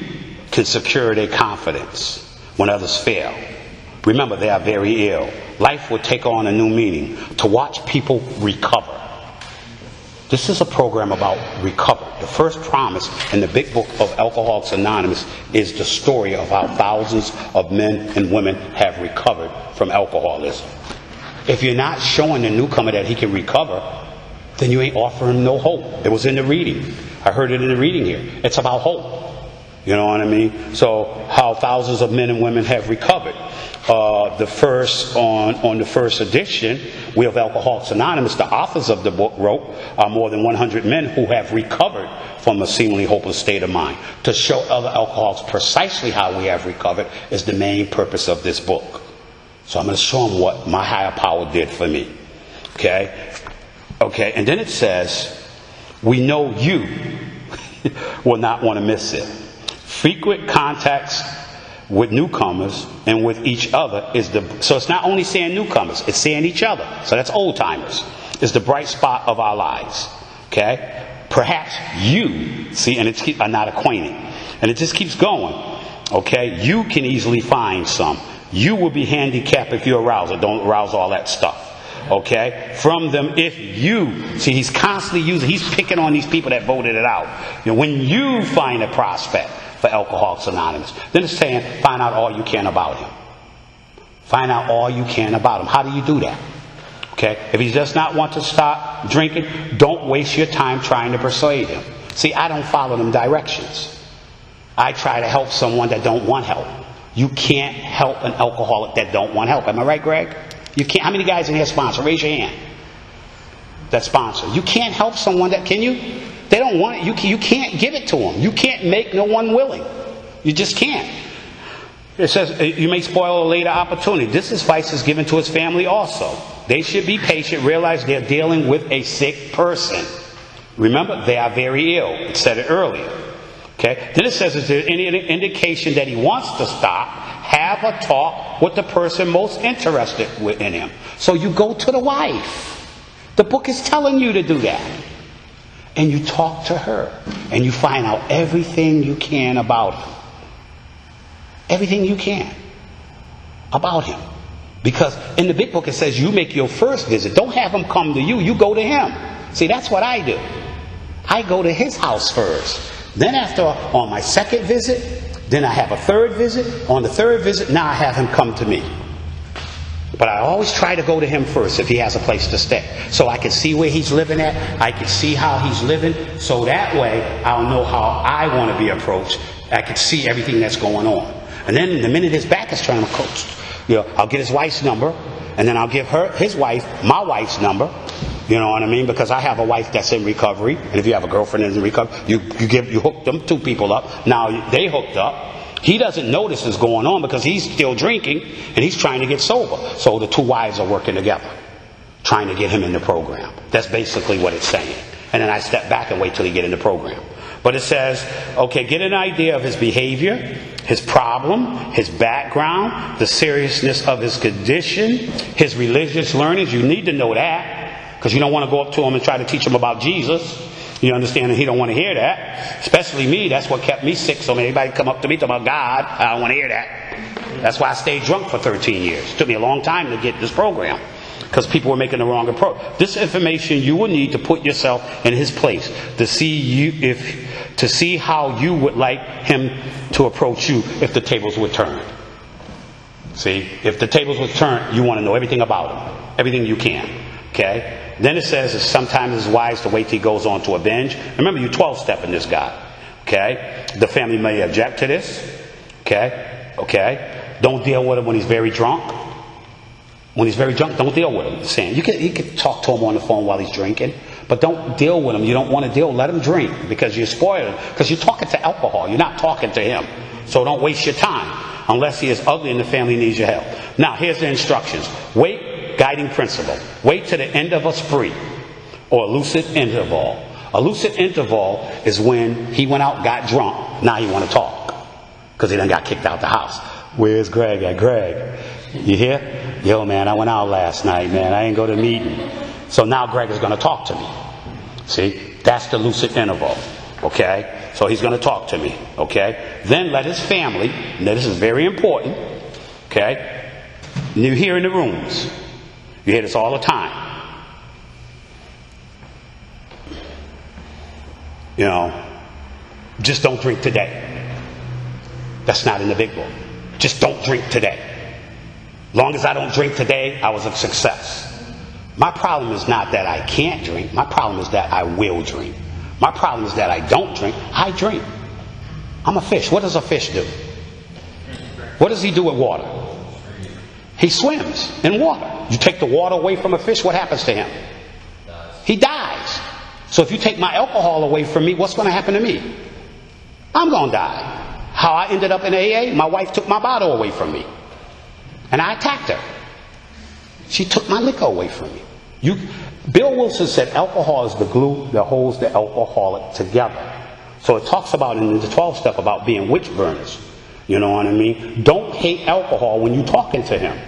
[SPEAKER 1] can secure their confidence when others fail. Remember, they are very ill. Life will take on a new meaning. To watch people recover. This is a program about recover. The first promise in the big book of Alcoholics Anonymous is the story of how thousands of men and women have recovered from alcoholism. If you're not showing the newcomer that he can recover, then you ain't offering him no hope. It was in the reading. I heard it in the reading here. It's about hope. You know what I mean? So how thousands of men and women have recovered. On the first edition, we of Alcoholics Anonymous, the authors of the book wrote, are more than 100 men who have recovered from a seemingly hopeless state of mind. To show other alcoholics precisely how we have recovered is the main purpose of this book. So I'm going to show them what my higher power did for me. Okay, and then it says, we know you will not want to miss it. Frequent contacts with newcomers and with each other so it's not only saying newcomers, it's saying each other. So that's old timers. Is the bright spot of our lives. Okay? Perhaps you, see, and are not acquainted. And it just keeps going. Okay? You can easily find some. You will be handicapped if you arouse it. Don't arouse all that stuff. okay, from them if you, see, he's constantly he's picking on these people that voted it out. When you find a prospect for Alcoholics Anonymous, then it's saying, find out all you can about him. Find out all you can about him. How do you do that? Okay, if he does not want to stop drinking, don't waste your time trying to persuade him. See, I don't follow them directions. I try to help someone that don't want help. You can't help an alcoholic that don't want help. Am I right, Greg? You can't. How many guys in here sponsor? Raise your hand. That sponsor. You can't help someone that, can you? They don't want it. You can't give it to them. You can't make no one willing. You just can't. It says you may spoil a later opportunity. This advice is given to his family also. They should be patient, realize they're dealing with a sick person. Remember, they are very ill. It said it earlier. Okay. Then it says, is there any indication that he wants to stop? Have a talk with the person most interested in him. So you go to the wife. The book is telling you to do that. And you talk to her. And you find out everything you can about him. Everything you can about him. Because in the big book it says you make your first visit. Don't have him come to you. You go to him. See, that's what I do. I go to his house first. Then on my second visit, then I have a third visit. On the third visit, now I have him come to me. But I always try to go to him first if he has a place to stay. So I can see where he's living at. I can see how he's living. So that way, I'll know how I want to be approached. I can see everything that's going on. And then the minute his back is turned, I'll get his wife's number. And then I'll give his wife, my wife's number. You know what I mean? Because I have a wife that's in recovery. And if you have a girlfriend that's in recovery, you hook them two people up. Now they hooked up. He doesn't know this is going on because he's still drinking and he's trying to get sober. So the two wives are working together, trying to get him in the program. That's basically what it's saying. And then I step back and wait till he get in the program. But it says, okay, get an idea of his behavior, his problem, his background, the seriousness of his condition, his religious learnings. You need to know that. Because you don't want to go up to him and try to teach him about Jesus. You understand? And he don't want to hear that. Especially me. That's what kept me sick. So when anybody come up to me talk about God, I don't want to hear that. That's why I stayed drunk for 13 years. It took me a long time to get this program. Because people were making the wrong approach. This information you will need to put yourself in his place. To see how you would like him to approach you if the tables were turned. See? If the tables were turned, you want to know everything about him. Everything you can. Okay? Then it says sometimes it's wise to wait till he goes on to a binge. Remember, you 12-stepping this guy. Okay? The family may object to this. Okay? Okay? Don't deal with him when he's very drunk. When he's very drunk, don't deal with him. Saying you can talk to him on the phone while he's drinking, but don't deal with him. You don't want to deal. Let him drink because you're spoiling. Because you're talking to alcohol. You're not talking to him. So don't waste your time unless he is ugly and the family needs your help. Now, here's the instructions. Wait. Guiding principle. Wait to the end of a spree or a lucid interval. A lucid interval is when he went out, got drunk. Now he want to talk because he done got kicked out the house. Where's Greg at? Greg, you here? Yo, man, I went out last night, man. I didn't go to the meeting. So now Greg is going to talk to me. See, that's the lucid interval. Okay, so he's going to talk to me. Okay, then let his family. Now this is very important. Okay, and you're here in the rooms. You hear this all the time. You know, just don't drink today. That's not in the big book. Just don't drink today. Long as I don't drink today, I was a success. My problem is not that I can't drink. My problem is that I will drink. My problem is that I don't drink. I drink. I'm a fish. What does a fish do? What does he do with water? He swims in water. You take the water away from a fish, what happens to him? He dies. So if you take my alcohol away from me, what's going to happen to me? I'm going to die. How I ended up in AA, my wife took my bottle away from me. And I attacked her. She took my liquor away from me. Bill Wilson said alcohol is the glue that holds the alcoholic together. So it talks about in the 12 step about being witch burners. You know what I mean? Don't hate alcohol when you're talking to him.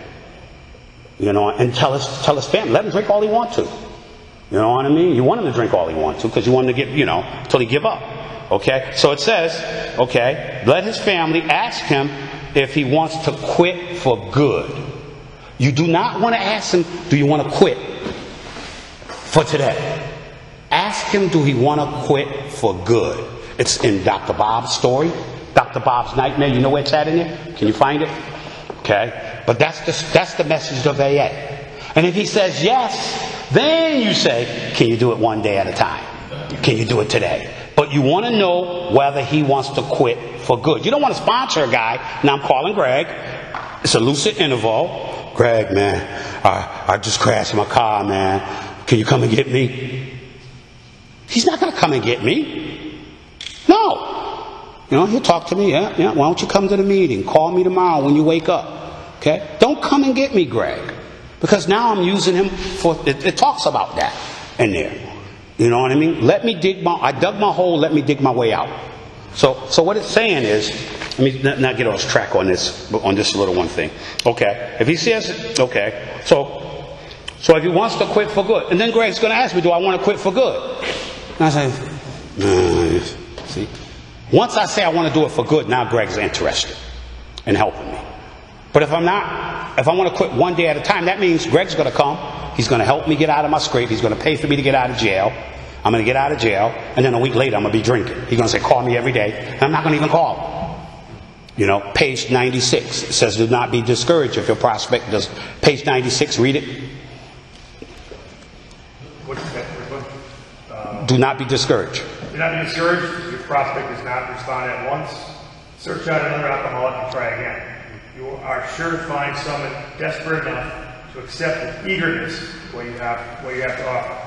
[SPEAKER 1] You know, and tell his family. Let him drink all he wants to. You know what I mean? You want him to drink all he wants to because you want him to get, till he give up. Okay? So it says, okay, let his family ask him if he wants to quit for good. You do not want to ask him, do you want to quit for today? Ask him, do he want to quit for good? It's in Dr. Bob's story, Dr. Bob's nightmare. You know where it's at in there? Can you find it? Okay. But that's the message of AA. And if he says yes, then you say, can you do it one day at a time? Can you do it today? But you want to know whether he wants to quit for good. You don't want to sponsor a guy. Now I'm calling Greg. It's a lucid interval. Greg, man, I just crashed my car, man. Can you come and get me? He's not going to come and get me. No. You know, he'll talk to me. Yeah. Why don't you come to the meeting? Call me tomorrow when you wake up. Okay? Don't come and get me, Greg. Because now I'm using him for, it talks about that in there. You know what I mean? I dug my hole, let me dig my way out. So what it's saying is, let me not get off track on this little one thing. Okay. If he says, okay. So if he wants to quit for good, and then Greg's going to ask me, do I want to quit for good? And I say, see? Once I say I want to do it for good, now Greg's interested in helping me. But if I want to quit one day at a time, that means Greg's going to come. He's going to help me get out of my scrape. He's going to pay for me to get out of jail. I'm going to get out of jail. And then a week later, I'm going to be drinking. He's going to say, call me every day. And I'm not going to even call him. You know, page 96. It says, do not be discouraged if your prospect does. Page 96, read it.
[SPEAKER 2] What's that?
[SPEAKER 1] Do not be discouraged.
[SPEAKER 2] Do not be discouraged if your prospect does not respond at once. Search out another alcoholic and try again. You are sure to find someone desperate enough to accept with eagerness what you have to offer.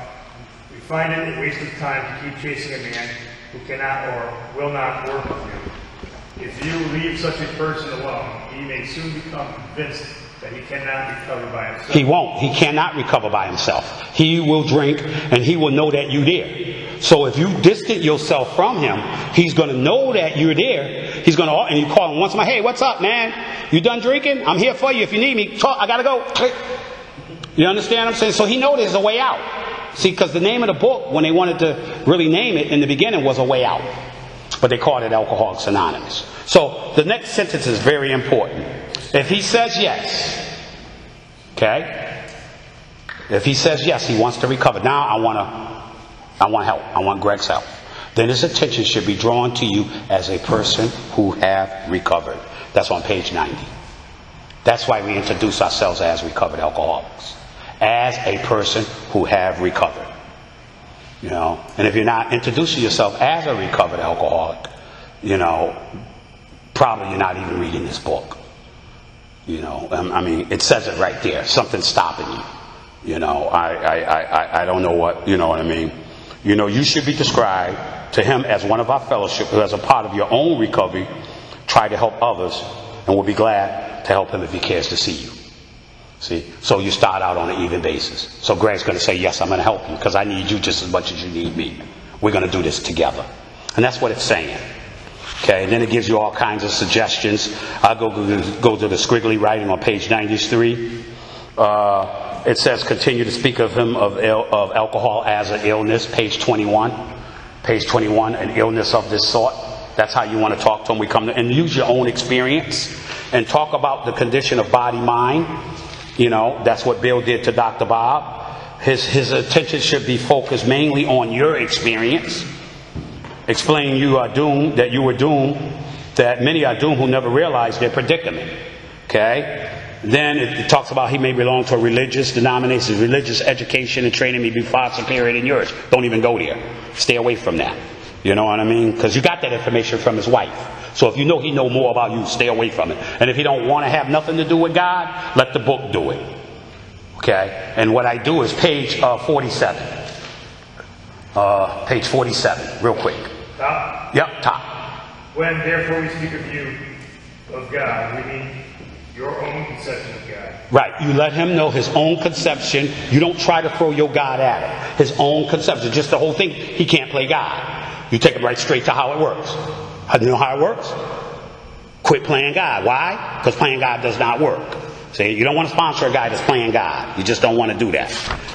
[SPEAKER 2] We find it a waste of time to keep chasing a man who cannot or will not work with you. If you leave such a person alone, he may soon become convinced that he cannot recover by himself.
[SPEAKER 1] He won't. He cannot recover by himself. He will drink and he will know that you're there. So if you distance yourself from him, he's going to know that you're there. He's going to, and you call him once in a while, hey, what's up, man? You done drinking? I'm here for you. If you need me, talk. I got to go. Click. You understand what I'm saying? So he knows there's a way out. See, because the name of the book, when they wanted to really name it in the beginning, was A Way Out. But they called it Alcoholics Anonymous. So the next sentence is very important. If he says yes, okay? If he says yes, he wants to recover. Now I want help. I want Greg's help. Then his attention should be drawn to you as a person who have recovered. That's on page 90. That's why we introduce ourselves as recovered alcoholics. As a person who have recovered. You know, and if you're not introducing yourself as a recovered alcoholic, you know, probably you're not even reading this book. You know, I mean, it says it right there. Something's stopping you. You know, I don't know what, you know what I mean. You know, you should be described to him as one of our fellowship who, as a part of your own recovery, try to help others, and we'll be glad to help him if he cares to see you. See, so you start out on an even basis. So Greg's going to say, yes, I'm going to help you because I need you just as much as you need me. We're going to do this together. And that's what it's saying. Okay, and then it gives you all kinds of suggestions. I'll go to the squiggly writing on page 93. It says, continue to speak of him of alcohol as an illness. Page 21. Page 21, an illness of this sort. That's how you want to talk to him. We come to, and use your own experience and talk about the condition of body-mind. You know, that's what Bill did to Dr. Bob. His attention should be focused mainly on your experience. Explain you are doomed, that you were doomed, that many are doomed who never realize their predicament. Okay? Then it talks about he may belong to a religious denomination. Religious education and training may be far superior than yours. Don't even go there. Stay away from that. You know what I mean? Because you got that information from his wife. So if you know he know more about you, stay away from it. And if he don't want to have nothing to do with God, let the book do it. Okay? And what I do is page 47. Page 47, real quick.
[SPEAKER 2] Top?
[SPEAKER 1] Yep, top.
[SPEAKER 2] When therefore we speak of you, of God, we mean your own conception of God.
[SPEAKER 1] Right. You let him know his own conception. You don't try to throw your God at him. His own conception. Just the whole thing. He can't play God. You take him right straight to how it works. You know how it works? Quit playing God. Why? Because playing God does not work. See, you don't want to sponsor a guy that's playing God. You just don't want to do that.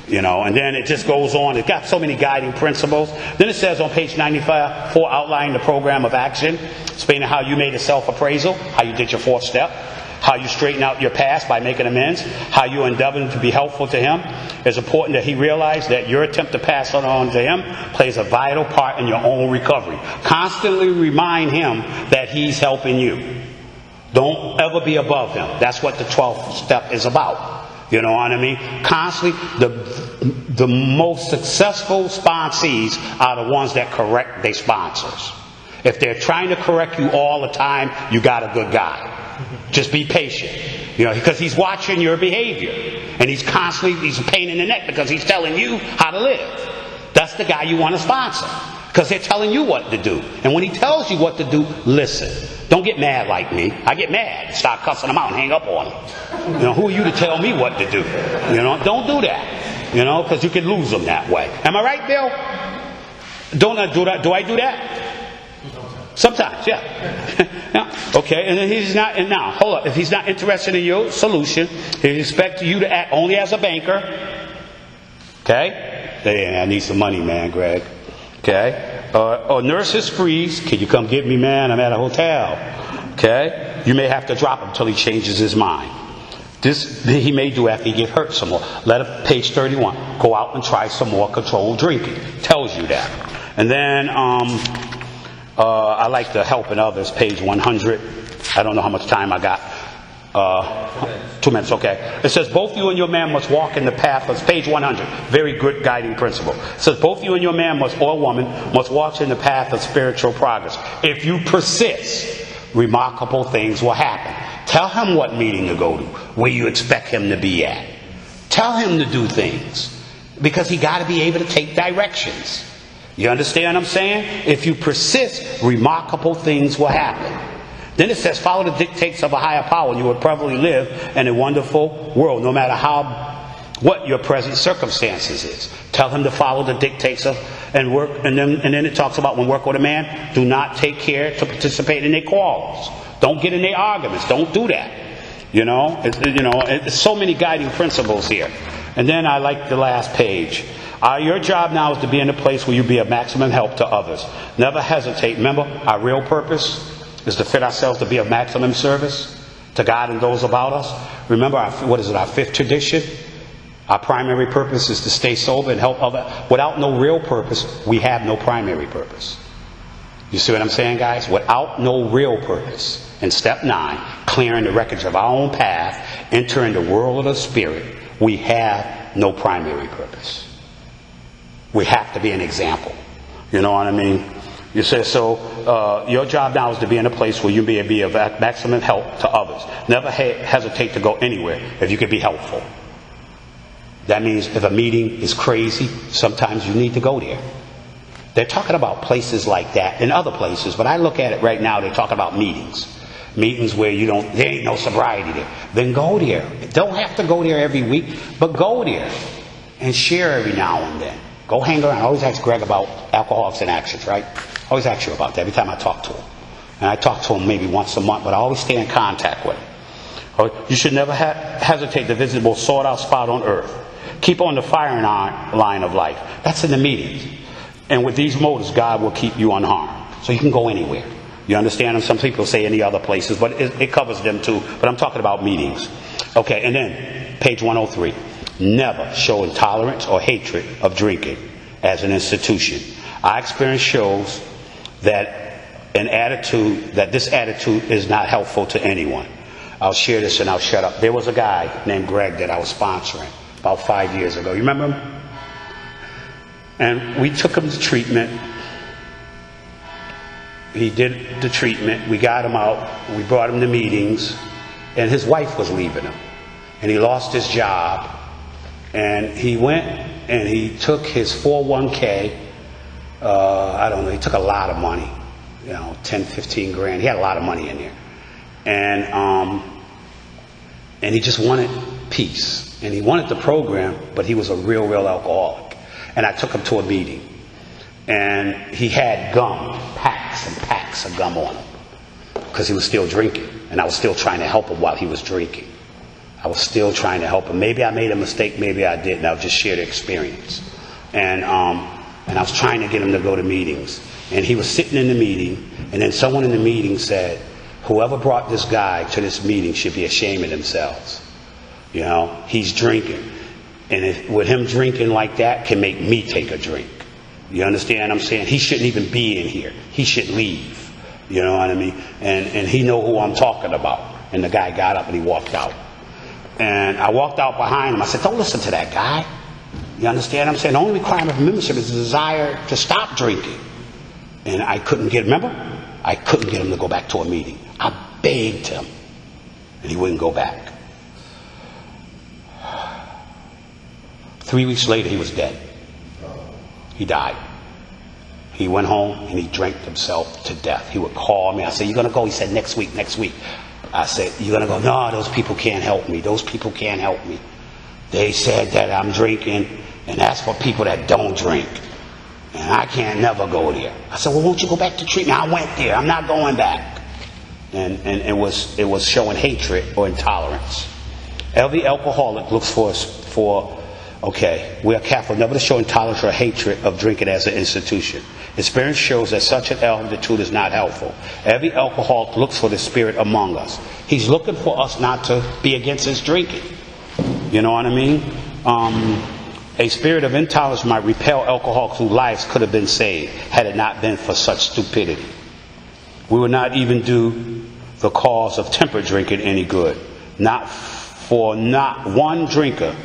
[SPEAKER 1] You know, and then it just goes on. It's got so many guiding principles. Then it says on page 95, outlining the program of action, explaining how you made a self-appraisal, how you did your fourth step, how you straighten out your past by making amends, how you endeavor to be helpful to him. It's important that he realize that your attempt to pass it on to him plays a vital part in your own recovery. Constantly remind him that he's helping you. Don't ever be above him. That's what the 12th step is about. You know what I mean? Constantly, the most successful sponsees are the ones that correct their sponsors. If they're trying to correct you all the time, you got a good guy. Just be patient. You know, because he's watching your behavior. And he's a pain in the neck because he's telling you how to live. That's the guy you want to sponsor. Because they're telling you what to do. And when he tells you what to do, listen. Don't get mad like me. I get mad. Start cussing them out and hang up on them. You know, who are you to tell me what to do? You know, don't do that. You know, because you can lose them that way. Am I right, Bill? Don't I do that? Do I do that? Sometimes, yeah. Yeah. Okay, and then he's not, and now, hold up. If he's not interested in your solution, he expects you to act only as a banker. Okay? Hey, I need some money, man, Greg. Okay? Or nurses freeze. Can you come get me, man? I'm at a hotel. Okay? You may have to drop him until he changes his mind. This he may do after he get hurt some more. Let him, page 31, go out and try some more controlled drinking. Tells you that. And then, I like the helping others, page 100. I don't know how much time I got. 2 minutes, okay. It says, both you and your man must walk in the path of, page 100, very good guiding principle. It says, both you and your man or woman must walk in the path of spiritual progress. If you persist, remarkable things will happen. Tell him what meeting to go to, where you expect him to be at. Tell him to do things, because he got to be able to take directions. You understand what I'm saying? If you persist, remarkable things will happen. Then it says, follow the dictates of a higher power, and you will probably live in a wonderful world, no matter what your present circumstances is. Tell him to follow the dictates of and work, and then it talks about when work with a man, do not take care to participate in their quarrels. Don't get in their arguments. Don't do that. It's so many guiding principles here. And then I like the last page. Your job now is to be in a place where you be of maximum help to others. Never hesitate. Remember, our real purpose is to fit ourselves to be of maximum service to God and those about us. Remember, our 5th tradition? Our primary purpose is to stay sober and help others. Without no real purpose, we have no primary purpose. You see what I'm saying, guys? Without no real purpose. In step 9, clearing the wreckage of our own path, entering the world of the Spirit, we have no primary purpose. We have to be an example. You know what I mean? You say, your job now is to be in a place where you may be of maximum help to others. Never hesitate to go anywhere if you can be helpful. That means if a meeting is crazy, sometimes you need to go there. They're talking about places like that and other places, but I look at it right now, they're talking about meetings. Meetings where there ain't no sobriety there. Then go there. Don't have to go there every week, but go there and share every now and then. Go hang around. I always ask Greg about Alcoholics in Actions, right? I always ask you about that every time I talk to him. And I talk to him maybe once a month, but I always stay in contact with him. You should never hesitate to visit the most sought out spot on earth. Keep on the firing line of life. That's in the meetings. And with these motives, God will keep you unharmed. So you can go anywhere. You understand? And some people say any other places, but it covers them too. But I'm talking about meetings. Okay, and then page 103. Never show intolerance or hatred of drinking as an institution. Our experience shows that this attitude is not helpful to anyone. I'll share this and I'll shut up. There was a guy named Greg that I was sponsoring about 5 years ago. You remember him? And we took him to treatment. He did the treatment. We got him out. We brought him to meetings. And his wife was leaving him. And he lost his job. And he went and he took his 401k. I don't know. He took a lot of money. 10, 15 grand. He had a lot of money in there. And he just wanted peace. And he wanted the program, but he was a real alcoholic. And I took him to a meeting. And he had gum, packs and packs of gum on him. Because he was still drinking. And I was still trying to help him while he was drinking. I was still trying to help him. Maybe I made a mistake, maybe I didn't. I'll just share the experience. And I was trying to get him to go to meetings. And he was sitting in the meeting, and then someone in the meeting said, whoever brought this guy to this meeting should be ashamed of themselves. You know, he's drinking. And with him drinking like that can make me take a drink. You understand what I'm saying? He shouldn't even be in here. He should leave. You know what I mean? And he know who I'm talking about. And the guy got up and he walked out. And I walked out behind him. I said, don't listen to that guy. You understand what I'm saying? The only requirement for membership is the desire to stop drinking. And I couldn't get, remember? I couldn't get him to go back to a meeting. I begged him. And he wouldn't go back. 3 weeks later, he was dead. He died. He went home and he drank himself to death. He would call me. I said, you going to go? He said, next week. I said, you're going to go? No, those people can't help me. Those people can't help me. They said that I'm drinking, and that's for people that don't drink. And I can't never go there. I said, well, won't you go back to treatment? I went there. I'm not going back. And it was showing hatred or intolerance. Every alcoholic looks for okay, we are careful never to show intolerance or hatred of drinking as an institution. Experience shows that such an attitude is not helpful. Every alcoholic looks for the spirit among us. He's looking for us not to be against his drinking. You know what I mean? A spirit of intolerance might repel alcoholics whose lives could have been saved had it not been for such stupidity. We would not even do the cause of temperate drinking any good. Not one drinker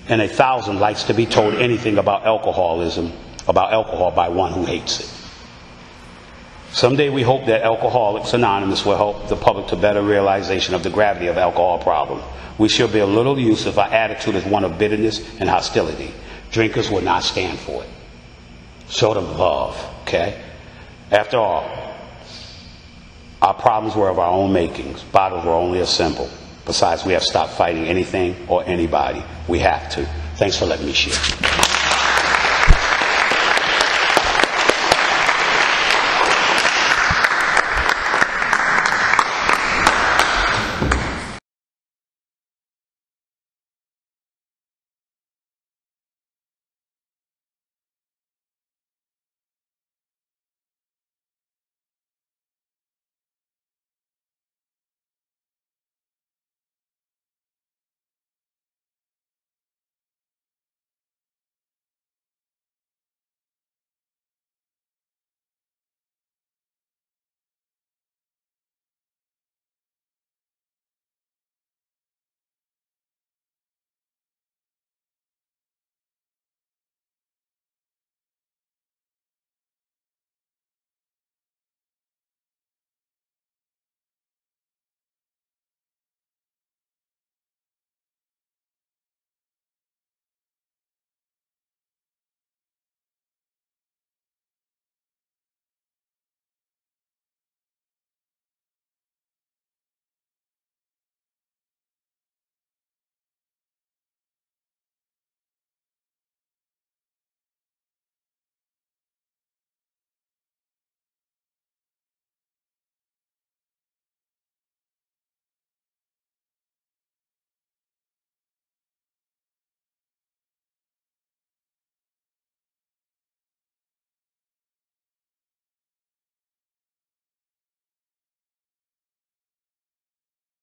[SPEAKER 1] in 1,000 likes to be told anything about alcohol by one who hates it. Someday we hope that Alcoholics Anonymous will help the public to better realization of the gravity of alcohol problem. We shall be of little use if our attitude is one of bitterness and hostility. Drinkers will not stand for it. Show them love, okay? After all, our problems were of our own makings. Bottles were only a symbol. Besides, we have stopped fighting anything or anybody. We have to. Thanks for letting me share.